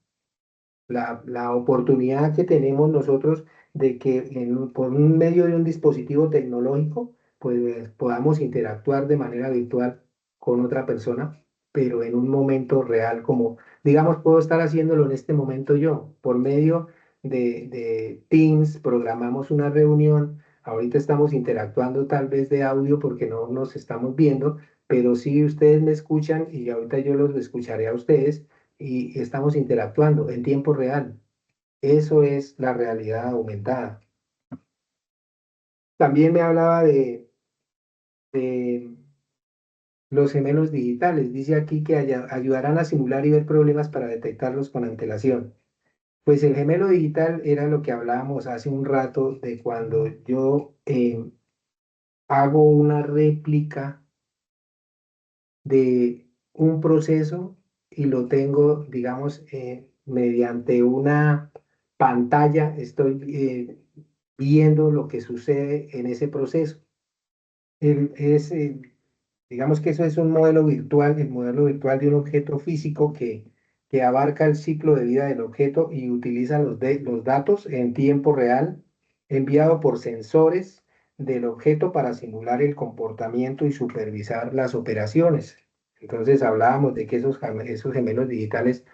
La oportunidad que tenemos nosotros de que por un medio de un dispositivo tecnológico, pues podamos interactuar de manera virtual con otra persona, pero en un momento real, como digamos, puedo estar haciéndolo en este momento yo, por medio de Teams, programamos una reunión, ahorita estamos interactuando tal vez de audio porque no nos estamos viendo, pero sí ustedes me escuchan y ahorita yo los escucharé a ustedes y estamos interactuando en tiempo real. Eso es la realidad aumentada. También me hablaba de los gemelos digitales. Dice aquí que ayudarán a simular y ver problemas para detectarlos con antelación. Pues el gemelo digital era lo que hablábamos hace un rato de cuando yo hago una réplica de un proceso y lo tengo, digamos, mediante una pantalla, estoy viendo lo que sucede en ese proceso. Es, digamos que eso es un modelo virtual, el modelo virtual de un objeto físico que abarca el ciclo de vida del objeto y utiliza los datos en tiempo real enviado por sensores del objeto para simular el comportamiento y supervisar las operaciones. Entonces hablábamos de que esos gemelos digitales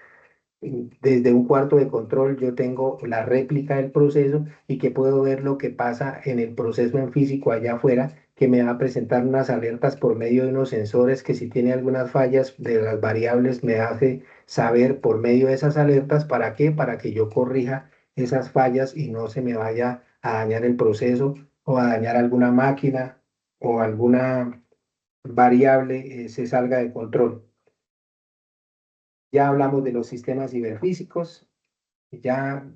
desde un cuarto de control yo tengo la réplica del proceso y que puedo ver lo que pasa en el proceso en físico allá afuera, que me va a presentar unas alertas por medio de unos sensores que si tiene algunas fallas de las variables me hace saber por medio de esas alertas. ¿Para qué? Para que yo corrija esas fallas y no se me vaya a dañar el proceso o a dañar alguna máquina o alguna variable se salga de control. Ya hablamos de los sistemas ciberfísicos. Ya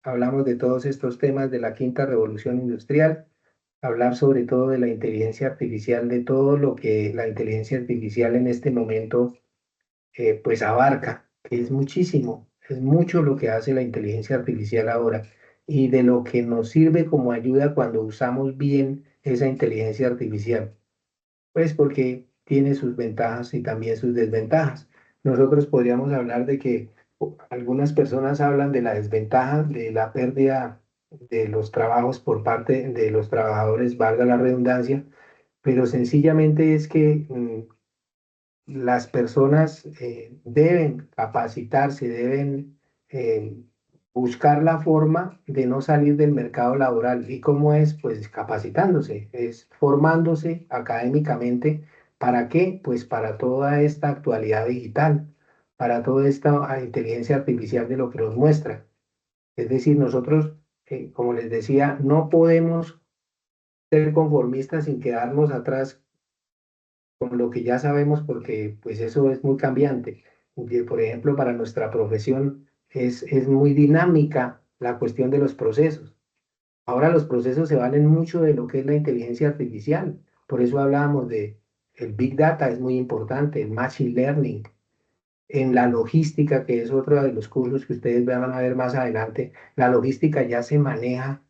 hablamos de todos estos temas de la quinta revolución industrial, hablar sobre todo de la inteligencia artificial, de todo lo que la inteligencia artificial en este momento pues abarca, que es muchísimo, es mucho lo que hace la inteligencia artificial ahora y de lo que nos sirve como ayuda cuando usamos bien esa inteligencia artificial. Pues porque tiene sus ventajas y también sus desventajas. Nosotros podríamos hablar de que algunas personas hablan de la desventaja de la pérdida de los trabajos por parte de los trabajadores, valga la redundancia, pero sencillamente es que las personas deben capacitarse, deben eh, buscar la forma de no salir del mercado laboral. ¿Y cómo es? Pues capacitándose, es formándose académicamente. ¿Para qué? Pues para toda esta actualidad digital, para toda esta inteligencia artificial de lo que nos muestra. Es decir, nosotros, como les decía, no podemos ser conformistas sin quedarnos atrás con lo que ya sabemos, porque pues eso es muy cambiante. Y, por ejemplo, para nuestra profesión es muy dinámica la cuestión de los procesos. Ahora los procesos se valen mucho de lo que es la inteligencia artificial. Por eso hablábamos de el Big Data, es muy importante, el Machine Learning. En la logística, que es otro de los cursos que ustedes van a ver más adelante, la logística ya se maneja,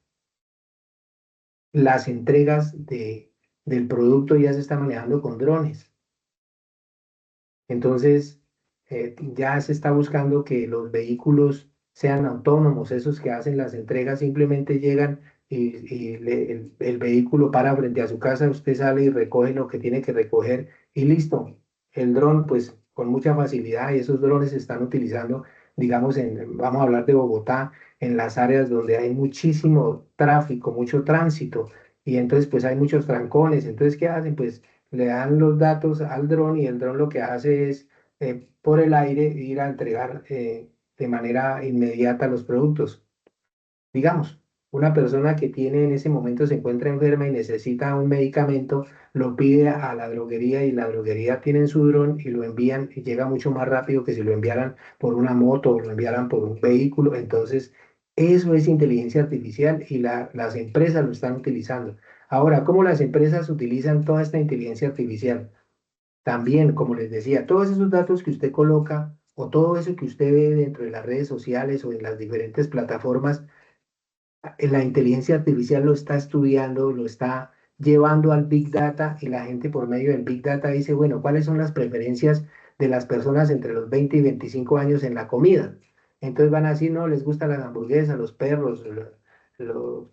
las entregas del producto ya se está manejando con drones. Entonces, ya se está buscando que los vehículos sean autónomos, esos que hacen las entregas simplemente llegan y el vehículo para frente a su casa, usted sale y recoge lo que tiene que recoger y listo. El dron, pues con mucha facilidad, y esos drones se están utilizando, digamos, vamos a hablar de Bogotá, en las áreas donde hay muchísimo tráfico, mucho tránsito, y entonces pues hay muchos trancones. Entonces, ¿qué hacen? Pues le dan los datos al dron y el dron lo que hace es por el aire ir a entregar de manera inmediata los productos. Digamos, una persona que tiene en ese momento se encuentra enferma y necesita un medicamento, lo pide a la droguería y la droguería tiene su dron y lo envían y llega mucho más rápido que si lo enviaran por una moto o lo enviaran por un vehículo. Entonces, eso es inteligencia artificial y las empresas lo están utilizando. Ahora, ¿cómo las empresas utilizan toda esta inteligencia artificial? También, como les decía, todos esos datos que usted coloca o todo eso que usted ve dentro de las redes sociales o en las diferentes plataformas, la inteligencia artificial lo está estudiando, lo está llevando al Big Data y la gente por medio del Big Data dice, bueno, ¿cuáles son las preferencias de las personas entre los 20 y 25 años en la comida? Entonces van a decir, no, les gustan las hamburguesas, los perros, lo,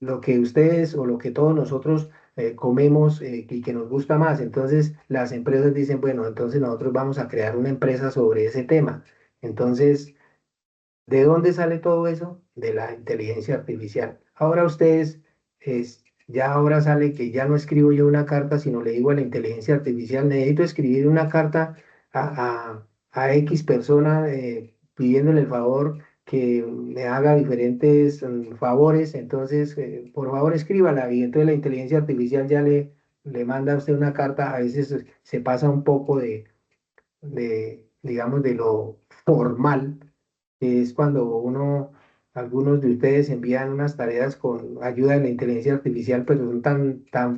lo que ustedes o lo que todos nosotros comemos y que nos gusta más. Entonces las empresas dicen, bueno, entonces nosotros vamos a crear una empresa sobre ese tema. Entonces, ¿de dónde sale todo eso? De la inteligencia artificial. Ahora ustedes, ya ahora sale que ya no escribo yo una carta, sino le digo a la inteligencia artificial, necesito escribir una carta a X persona pidiéndole el favor que me haga diferentes favores, entonces, por favor escríbala, y entonces la inteligencia artificial ya le manda a usted una carta, a veces se pasa un poco digamos, de lo formal, que es cuando algunos de ustedes envían unas tareas con ayuda de la inteligencia artificial, pero son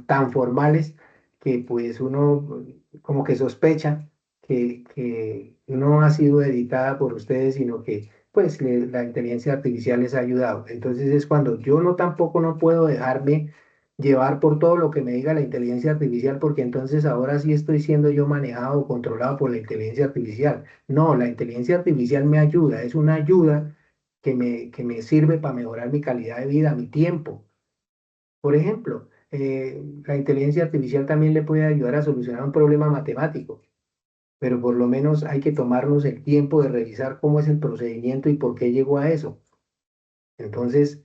tan formales que pues uno como que sospecha que no ha sido editada por ustedes, sino que pues la inteligencia artificial les ha ayudado. Entonces es cuando yo tampoco no puedo dejarme llevar por todo lo que me diga la inteligencia artificial, porque entonces ahora sí estoy siendo yo manejado o controlado por la inteligencia artificial. No, la inteligencia artificial me ayuda, es una ayuda que me sirve para mejorar mi calidad de vida, mi tiempo. Por ejemplo, la inteligencia artificial también le puede ayudar a solucionar un problema matemático, pero por lo menos hay que tomarnos el tiempo de revisar cómo es el procedimiento y por qué llegó a eso. Entonces,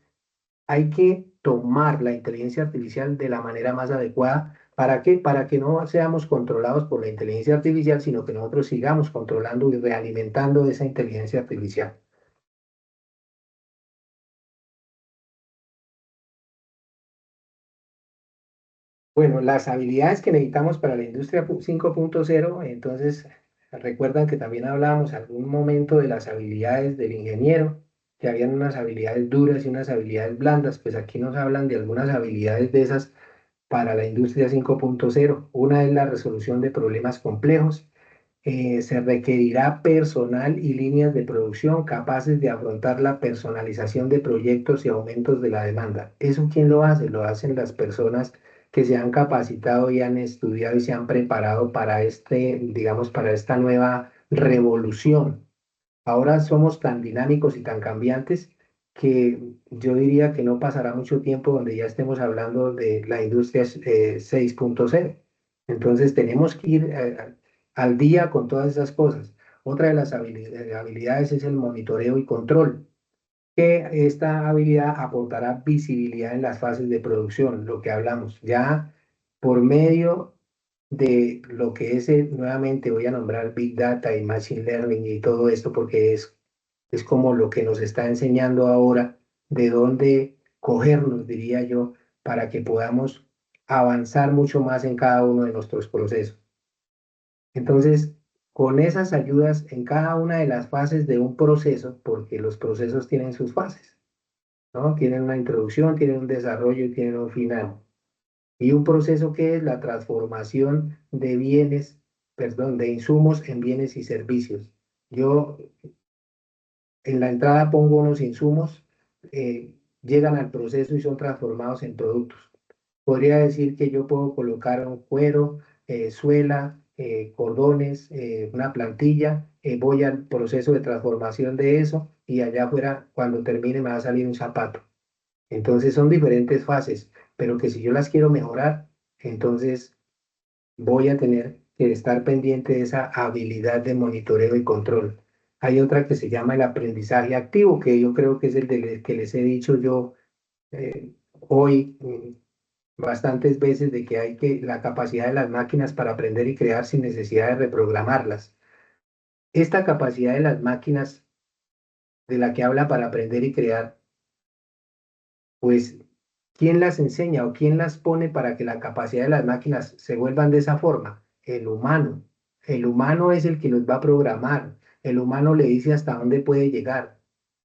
hay que tomar la inteligencia artificial de la manera más adecuada. ¿Para qué? Para que no seamos controlados por la inteligencia artificial, sino que nosotros sigamos controlando y realimentando esa inteligencia artificial. Bueno, las habilidades que necesitamos para la industria 5.0, entonces recuerdan que también hablábamos algún momento de las habilidades del ingeniero, que habían unas habilidades duras y unas habilidades blandas, pues aquí nos hablan de algunas habilidades de esas para la industria 5.0. Una es la resolución de problemas complejos. Se requerirá personal y líneas de producción capaces de afrontar la personalización de proyectos y aumentos de la demanda. ¿Eso quién lo hace? Lo hacen las personas que se han capacitado y han estudiado y se han preparado para digamos, para esta nueva revolución. Ahora somos tan dinámicos y tan cambiantes que yo diría que no pasará mucho tiempo donde ya estemos hablando de la industria 6.0. Entonces tenemos que ir al día con todas esas cosas. Otra de las habilidades es el monitoreo y control, que esta habilidad aportará visibilidad en las fases de producción, lo que hablamos, ya por medio de lo que es, nuevamente voy a nombrar Big Data y Machine Learning y todo esto, porque es como lo que nos está enseñando ahora, de dónde cogernos, diría yo, para que podamos avanzar mucho más en cada uno de nuestros procesos. Entonces, con esas ayudas en cada una de las fases de un proceso, porque los procesos tienen sus fases, ¿no? Tienen una introducción, tienen un desarrollo y tienen un final. Y un proceso que es la transformación de bienes, perdón, de insumos en bienes y servicios. Yo en la entrada pongo unos insumos, llegan al proceso y son transformados en productos. Podría decir que yo puedo colocar un cuero, suela, cordones, una plantilla, voy al proceso de transformación de eso y allá afuera, cuando termine, me va a salir un zapato. Entonces son diferentes fases, pero que si yo las quiero mejorar, entonces voy a tener que estar pendiente de esa habilidad de monitoreo y control. Hay otra que se llama el aprendizaje activo, que yo creo que es que les he dicho yo hoy bastantes veces, de que hay la capacidad de las máquinas para aprender y crear sin necesidad de reprogramarlas. Esta capacidad de las máquinas de la que habla para aprender y crear, pues, ¿quién las enseña o quién las pone para que la capacidad de las máquinas se vuelvan de esa forma? El humano. El humano es el que los va a programar. El humano le dice hasta dónde puede llegar,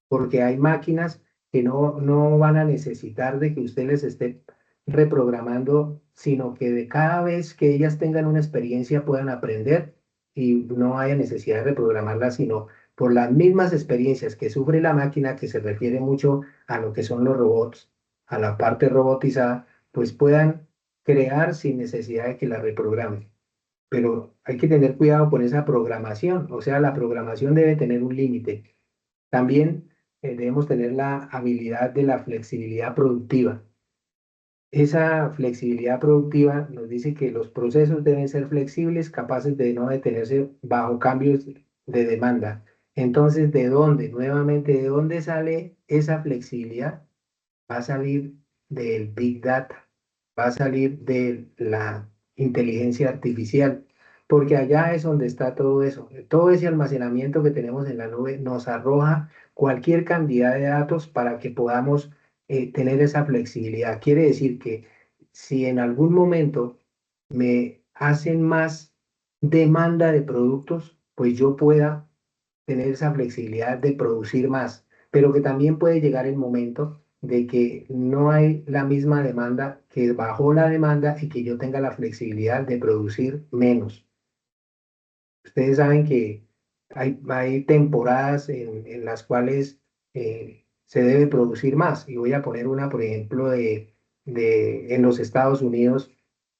porque hay máquinas que no van a necesitar de que usted les esté reprogramando, sino que de cada vez que ellas tengan una experiencia puedan aprender y no haya necesidad de reprogramarlas, sino por las mismas experiencias que sufre la máquina, que se refiere mucho a lo que son los robots, a la parte robotizada, pues puedan crear sin necesidad de que la reprogramen. Pero hay que tener cuidado con esa programación, o sea, la programación debe tener un límite. También debemos tener la habilidad de la flexibilidad productiva. Esa flexibilidad productiva nos dice que los procesos deben ser flexibles, capaces de no detenerse bajo cambios de demanda. Entonces, ¿de dónde? Nuevamente, ¿de dónde sale esa flexibilidad? Va a salir del Big Data, va a salir de la inteligencia artificial, porque allá es donde está todo eso. Todo ese almacenamiento que tenemos en la nube nos arroja cualquier cantidad de datos para que podamos tener esa flexibilidad. Quiere decir que si en algún momento me hacen más demanda de productos, pues yo pueda tener esa flexibilidad de producir más, pero que también puede llegar el momento de que no hay la misma demanda, que bajó la demanda y que yo tenga la flexibilidad de producir menos. Ustedes saben que hay temporadas en las cuales se debe producir más. Y voy a poner una, por ejemplo, en los Estados Unidos,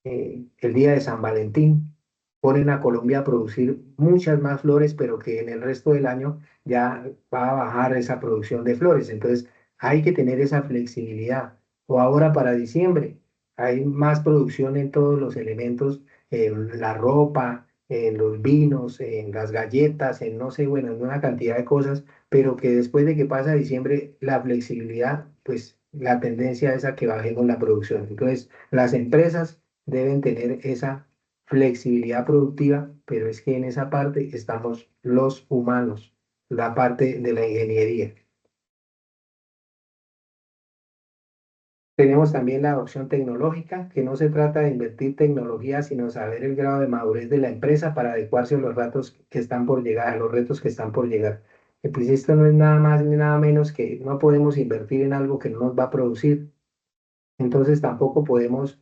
el día de San Valentín. Ponen a Colombia a producir muchas más flores, pero que en el resto del año ya va a bajar esa producción de flores. Entonces, hay que tener esa flexibilidad. O ahora para diciembre, hay más producción en todos los elementos, en la ropa, en los vinos, en las galletas, en no sé, bueno, en una cantidad de cosas, pero que después de que pasa diciembre, la flexibilidad, pues la tendencia es a que bajemos la producción. Entonces, las empresas deben tener esa flexibilidad productiva, pero es que en esa parte estamos los humanos, la parte de la ingeniería. Tenemos también la adopción tecnológica, que no se trata de invertir tecnología, sino saber el grado de madurez de la empresa para adecuarse a los retos que están por llegar, a los retos que están por llegar. Pues esto no es nada más ni nada menos que no podemos invertir en algo que no nos va a producir. Entonces tampoco podemos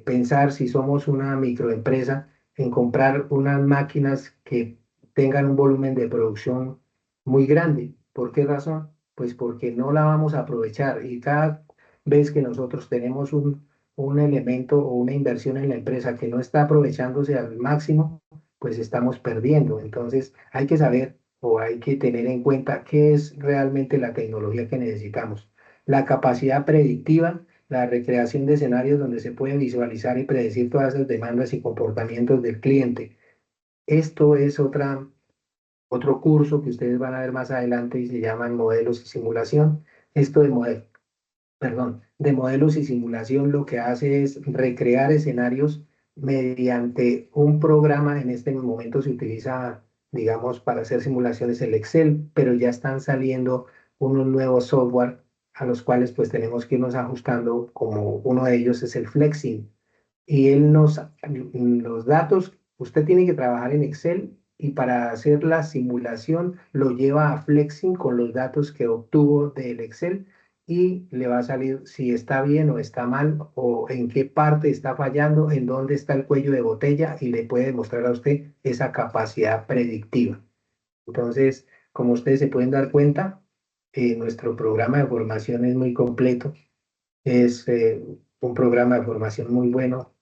pensar, si somos una microempresa, en comprar unas máquinas que tengan un volumen de producción muy grande. ¿Por qué razón? Pues porque no la vamos a aprovechar, y cada vez que nosotros tenemos un elemento o una inversión en la empresa que no está aprovechándose al máximo, pues estamos perdiendo. Entonces hay que saber, o hay que tener en cuenta, qué es realmente la tecnología que necesitamos. La capacidad predictiva, la recreación de escenarios donde se puede visualizar y predecir todas esas demandas y comportamientos del cliente. Esto es otro curso que ustedes van a ver más adelante y se llaman modelos y simulación. Esto de modelos y simulación lo que hace es recrear escenarios mediante un programa. En este momento se utiliza, digamos, para hacer simulaciones el Excel, pero ya están saliendo unos nuevos software a los cuales pues tenemos que irnos ajustando, como uno de ellos es el Flexing. Y los datos, usted tiene que trabajar en Excel, y para hacer la simulación lo lleva a Flexing con los datos que obtuvo del Excel, y le va a salir si está bien o está mal, o en qué parte está fallando, en dónde está el cuello de botella, y le puede mostrar a usted esa capacidad predictiva. Entonces, como ustedes se pueden dar cuenta, nuestro programa de formación es muy completo. Es un programa de formación muy bueno,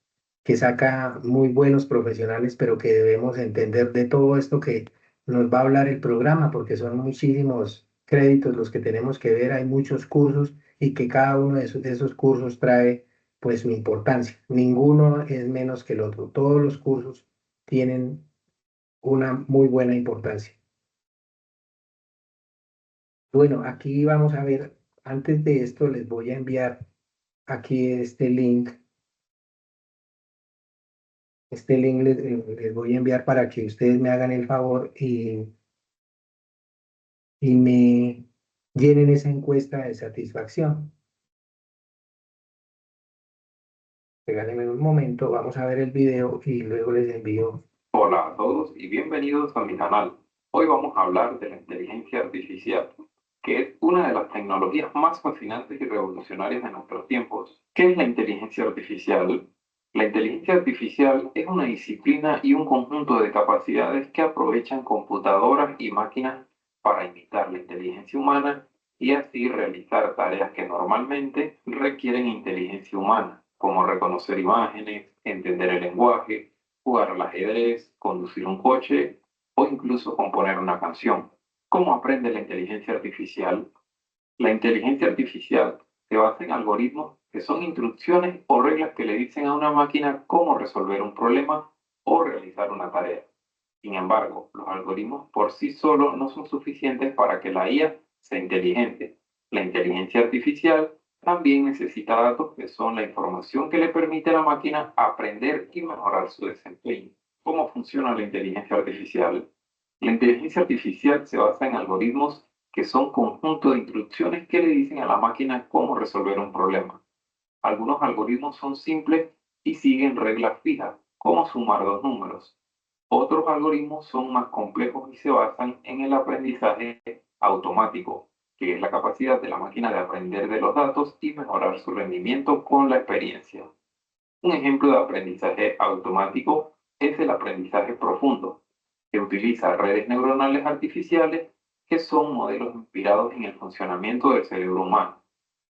que saca muy buenos profesionales, pero que debemos entender de todo esto que nos va a hablar el programa, porque son muchísimos créditos los que tenemos que ver, hay muchos cursos, y que cada uno de esos cursos trae pues su importancia. Ninguno es menos que el otro, todos los cursos tienen una muy buena importancia. Bueno, aquí vamos a ver, antes de esto les voy a enviar aquí este link les voy a enviar para que ustedes me hagan el favor y me llenen esa encuesta de satisfacción. Regálenme un momento, vamos a ver el video y luego les envío. Hola a todos y bienvenidos a mi canal. Hoy vamos a hablar de la inteligencia artificial, que es una de las tecnologías más fascinantes y revolucionarias de nuestros tiempos. ¿Qué es la inteligencia artificial? La inteligencia artificial es una disciplina y un conjunto de capacidades que aprovechan computadoras y máquinas para imitar la inteligencia humana y así realizar tareas que normalmente requieren inteligencia humana, como reconocer imágenes, entender el lenguaje, jugar al ajedrez, conducir un coche o incluso componer una canción. ¿Cómo aprende la inteligencia artificial? La inteligencia artificial se basa en algoritmos que son instrucciones o reglas que le dicen a una máquina cómo resolver un problema o realizar una tarea. Sin embargo, los algoritmos por sí solos no son suficientes para que la IA sea inteligente. La inteligencia artificial también necesita datos que son la información que le permite a la máquina aprender y mejorar su desempeño. ¿Cómo funciona la inteligencia artificial? La inteligencia artificial se basa en algoritmos que son conjunto de instrucciones que le dicen a la máquina cómo resolver un problema. Algunos algoritmos son simples y siguen reglas fijas, como sumar dos números. Otros algoritmos son más complejos y se basan en el aprendizaje automático, que es la capacidad de la máquina de aprender de los datos y mejorar su rendimiento con la experiencia. Un ejemplo de aprendizaje automático es el aprendizaje profundo, que utiliza redes neuronales artificiales que son modelos inspirados en el funcionamiento del cerebro humano.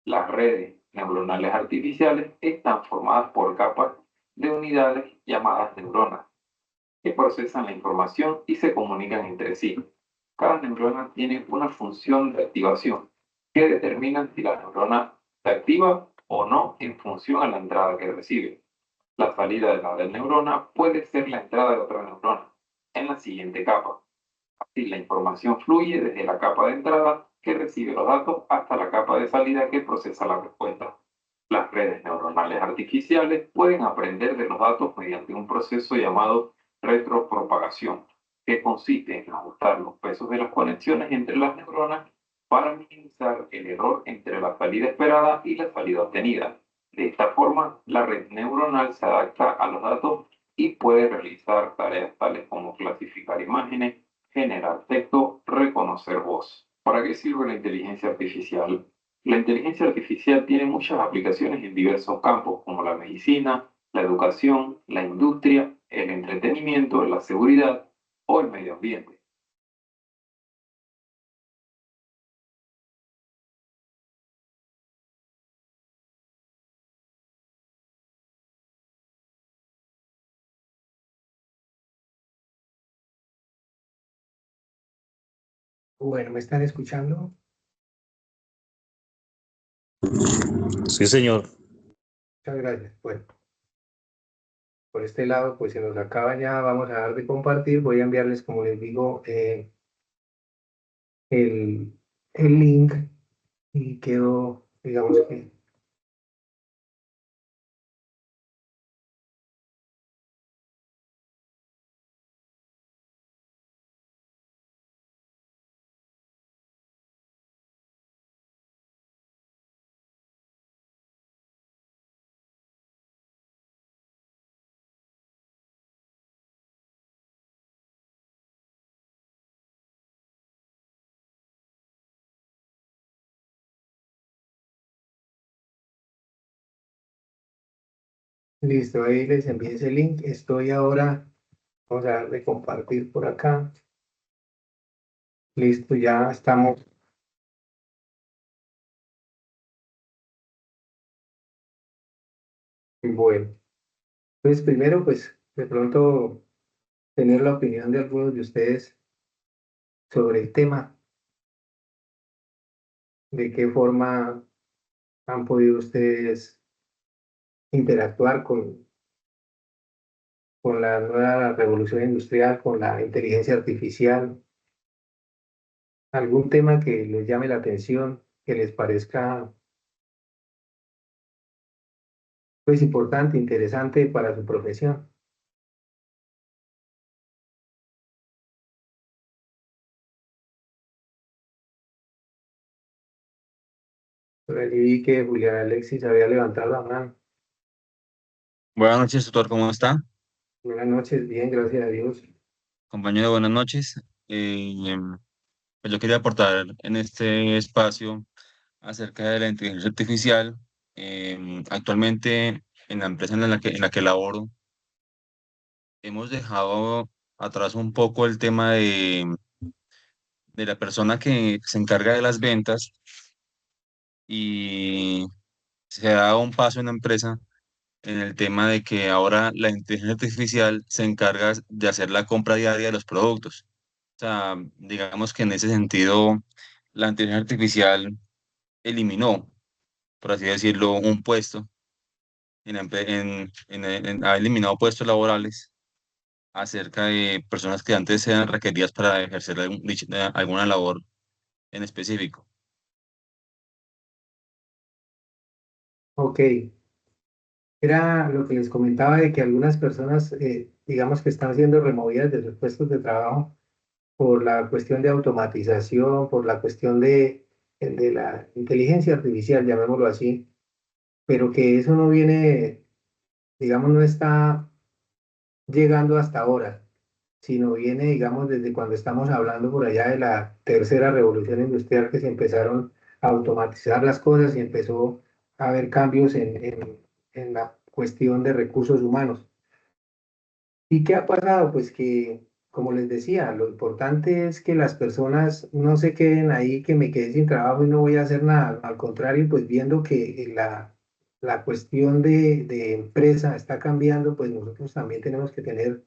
Las redes neuronales artificiales están formadas por capas de unidades llamadas neuronas que procesan la información y se comunican entre sí. Cada neurona tiene una función de activación que determina si la neurona se activa o no en función a la entrada que recibe. La salida de la neurona puede ser la entrada de otra neurona en la siguiente capa. Así la información fluye desde la capa de entrada que recibe los datos hasta la capa de salida que procesa la respuesta. Las redes neuronales artificiales pueden aprender de los datos mediante un proceso llamado retropropagación, que consiste en ajustar los pesos de las conexiones entre las neuronas para minimizar el error entre la salida esperada y la salida obtenida. De esta forma, la red neuronal se adapta a los datos y puede realizar tareas tales como clasificar imágenes, generar texto, reconocer voz. ¿Para qué sirve la inteligencia artificial? La inteligencia artificial tiene muchas aplicaciones en diversos campos, como la medicina, la educación, la industria, el entretenimiento, la seguridad o el medio ambiente. Bueno, ¿me están escuchando? Sí, señor. Muchas gracias. Bueno, por este lado, pues se nos acaba ya, vamos a dar de compartir. Voy a enviarles, como les digo, el, el link y quedo, digamos que, listo, ahí les envié ese link. Estoy ahora, vamos a dar de compartir por acá. Listo, ya estamos. Bueno, pues primero, pues de pronto tener la opinión de algunos de ustedes sobre el tema, de qué forma han podido ustedes interactuar con la nueva revolución industrial, con la inteligencia artificial, algún tema que les llame la atención, que les parezca pues importante, interesante para su profesión. Por allí vi que Julián Alexis había levantado la mano. Buenas noches, tutor, ¿cómo está? Buenas noches, bien, gracias a Dios. Compañero, buenas noches. Pues yo quería aportar en este espacio acerca de la inteligencia artificial. Actualmente, en la empresa en la que laboro, hemos dejado atrás un poco el tema de la persona que se encarga de las ventas y se ha dado un paso en la empresa en el tema de que ahora la inteligencia artificial se encarga de hacer la compra diaria de los productos. O sea, digamos que en ese sentido, la inteligencia artificial eliminó, por así decirlo, un puesto, ha eliminado puestos laborales acerca de personas que antes eran requeridas para ejercer alguna labor en específico. Ok, era lo que les comentaba de que algunas personas, digamos que están siendo removidas de sus puestos de trabajo por la cuestión de automatización, por la cuestión de la inteligencia artificial, llamémoslo así, pero que eso no viene, digamos, no está llegando hasta ahora, sino viene, digamos, desde cuando estamos hablando por allá de la tercera revolución industrial, que se empezaron a automatizar las cosas y empezó a haber cambios en la cuestión de recursos humanos. ¿Y qué ha pasado? Pues que, como les decía, lo importante es que las personas no se queden ahí, que me quedé sin trabajo y no voy a hacer nada. Al contrario, pues viendo que la cuestión de empresa está cambiando, pues nosotros también tenemos que tener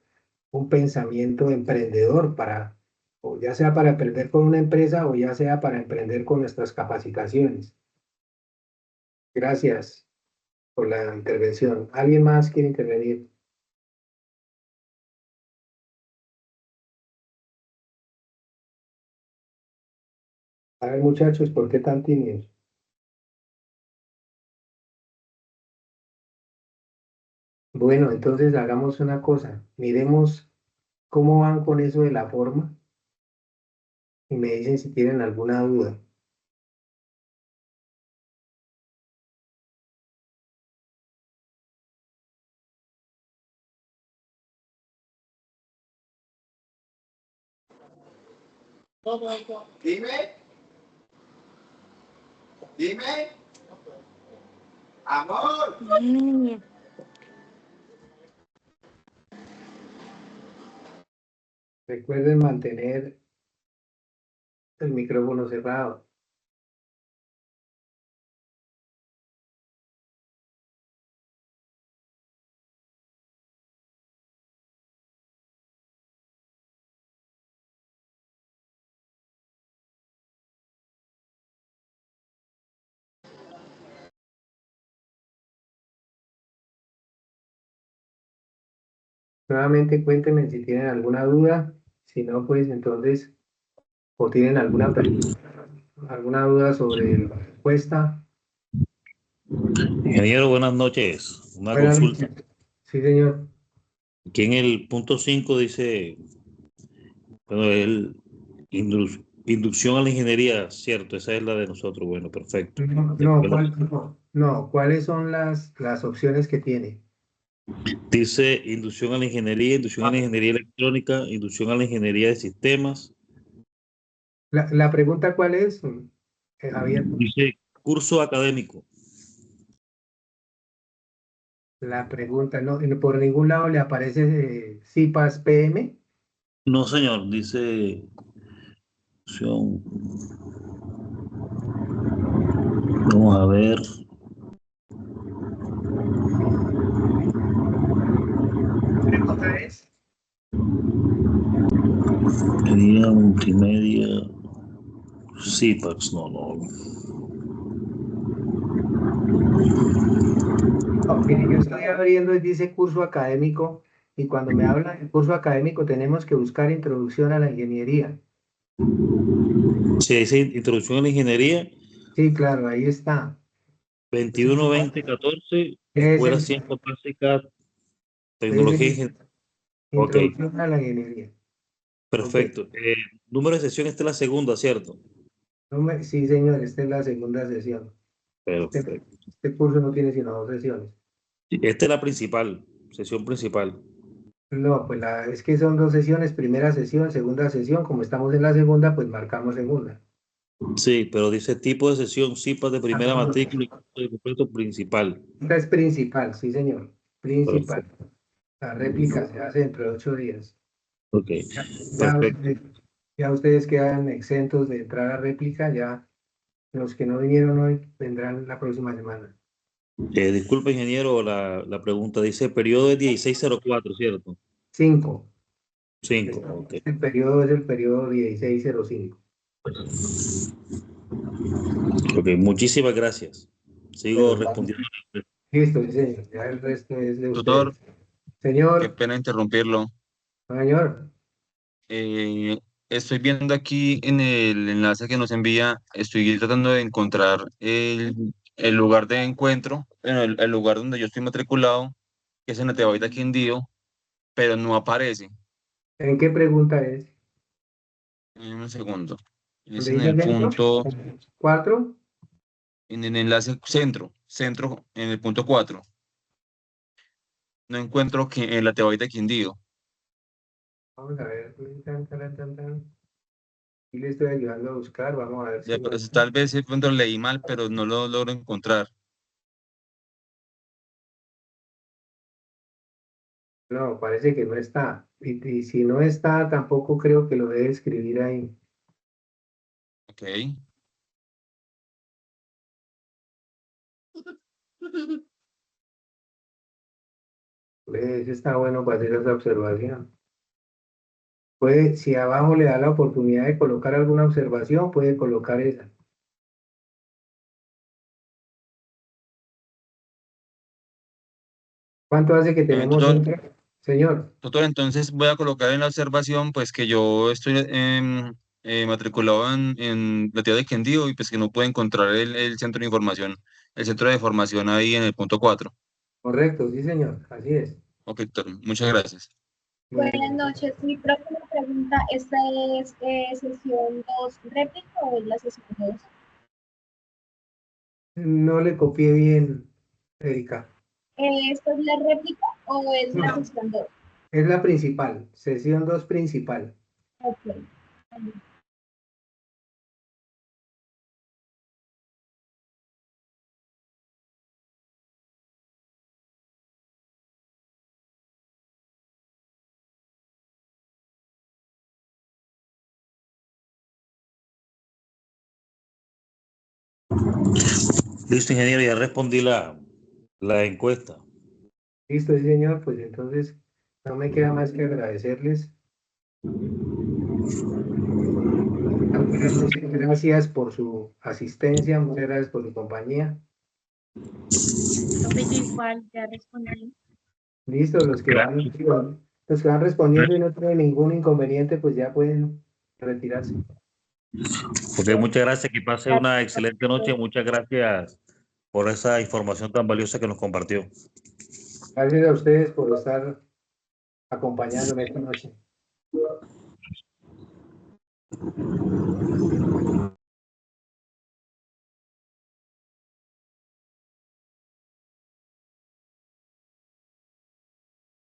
un pensamiento emprendedor para, o ya sea para emprender con una empresa o ya sea para emprender con nuestras capacitaciones. Gracias por la intervención. ¿Alguien más quiere intervenir? A ver, muchachos, ¿por qué tan tímidos? Bueno, entonces hagamos una cosa. Miremos cómo van con eso de la forma y me dicen si tienen alguna duda. Dime, dime, amor. Recuerden mantener el micrófono cerrado. Nuevamente cuéntenme si tienen alguna duda. Si no, pues entonces, o tienen alguna duda sobre la respuesta. Ingeniero, buenas noches. Una Buenas consulta. noches. Sí, señor. Aquí en el punto 5 dice, bueno, inducción a la ingeniería, cierto, esa es la de nosotros. Bueno, perfecto. No, no, no, ¿cuáles son las opciones que tiene? Dice inducción a la ingeniería, inducción a la ingeniería electrónica, inducción a la ingeniería de sistemas. La pregunta, ¿cuál es, Javier? Dice curso académico. La pregunta, no, por ningún lado le aparece CIPAS PM. No, señor, dice opción. Vamos a ver. Pregunta es. Ingeniería multimedia. CIPAX, no. Mire, yo estoy abriendo y dice curso académico, y cuando me habla de curso académico tenemos que buscar introducción a la ingeniería. Sí, dice introducción a la ingeniería. Sí, claro, ahí está. 21-20-14, Es Escuela el, Ciencia Básica, es Tecnología y el Ingeniería. Ok, introducción a la ingeniería. Ok, perfecto. Número de sesión, esta es la segunda, ¿cierto? sí, señor, esta es la segunda sesión. Este, Perfecto. este curso no tiene sino 2 sesiones. Esta es la principal, sesión principal. No, pues es que son 2 sesiones, primera sesión, segunda sesión. Como estamos en la segunda, pues marcamos segunda. Sí, pero dice tipo de sesión, CIPAS de Ah, primera no, no. matrícula y curso de completo principal. Esta es principal, sí, señor. Principal. Perfecto. La réplica se hace dentro de 8 días. Ok, Ya, ya perfecto. ustedes, ya ustedes quedan exentos de entrar a réplica. Ya los que no vinieron hoy vendrán la próxima semana. Disculpe, ingeniero, la pregunta dice periodo de 1604, ¿cierto? 5. 5, ok. Este periodo es el periodo 1605. Ok, muchísimas gracias. Sigo Bueno, respondiendo. listo, sí, señor. Ya el resto es de Tutor, ustedes. qué Señor, pena interrumpirlo. señor, Eh, Estoy viendo aquí en el enlace que nos envía, estoy tratando de encontrar el lugar de encuentro, bueno, el lugar donde yo estoy matriculado, que es en Atebaida, Quindío, pero no aparece. ¿en qué pregunta es? Un segundo. Es ¿Dónde en dice el centro? punto, ¿4? en el enlace centro, en el punto 4. No encuentro que en la Atebaida, Quindío. Vamos a ver. Tan, tan, tan, tan. Y le estoy ayudando a buscar. Vamos a ver si no. Tal vez de pronto lo leí mal, pero no lo logro encontrar. No, parece que no está. Y si no está, tampoco creo que lo debe escribir ahí. Ok. Pues está bueno para hacer esa observación. Puede, si abajo le da la oportunidad de colocar alguna observación, puede colocar esa. ¿Cuánto hace que tenemos Tutor, centro? Señor, Tutor, entonces voy a colocar en la observación pues que yo estoy matriculado en la ciudad de Quindío y pues que no puedo encontrar el centro de información, el centro de formación ahí en el punto 4. correcto, sí, señor, así es. Ok, tutor, muchas gracias. Buenas noches. Mi próxima pregunta, ¿esta es sesión 2 réplica o es la sesión 2? No le copié bien, Erika. ¿Esta es la réplica o es la No, sesión 2? es la principal, sesión 2 principal. Ok. Listo, ingeniero, ya respondí la encuesta. Listo, sí, señor, pues entonces no me queda más que agradecerles. Muchas gracias por su asistencia, muchas gracias por su compañía. Profe, yo igual ya respondí. Listo, los que van respondiendo y no tienen ningún inconveniente, pues ya pueden retirarse. Ok, muchas gracias, que pase una excelente noche. Muchas gracias por esa información tan valiosa que nos compartió. Gracias a ustedes por estar acompañándome esta noche.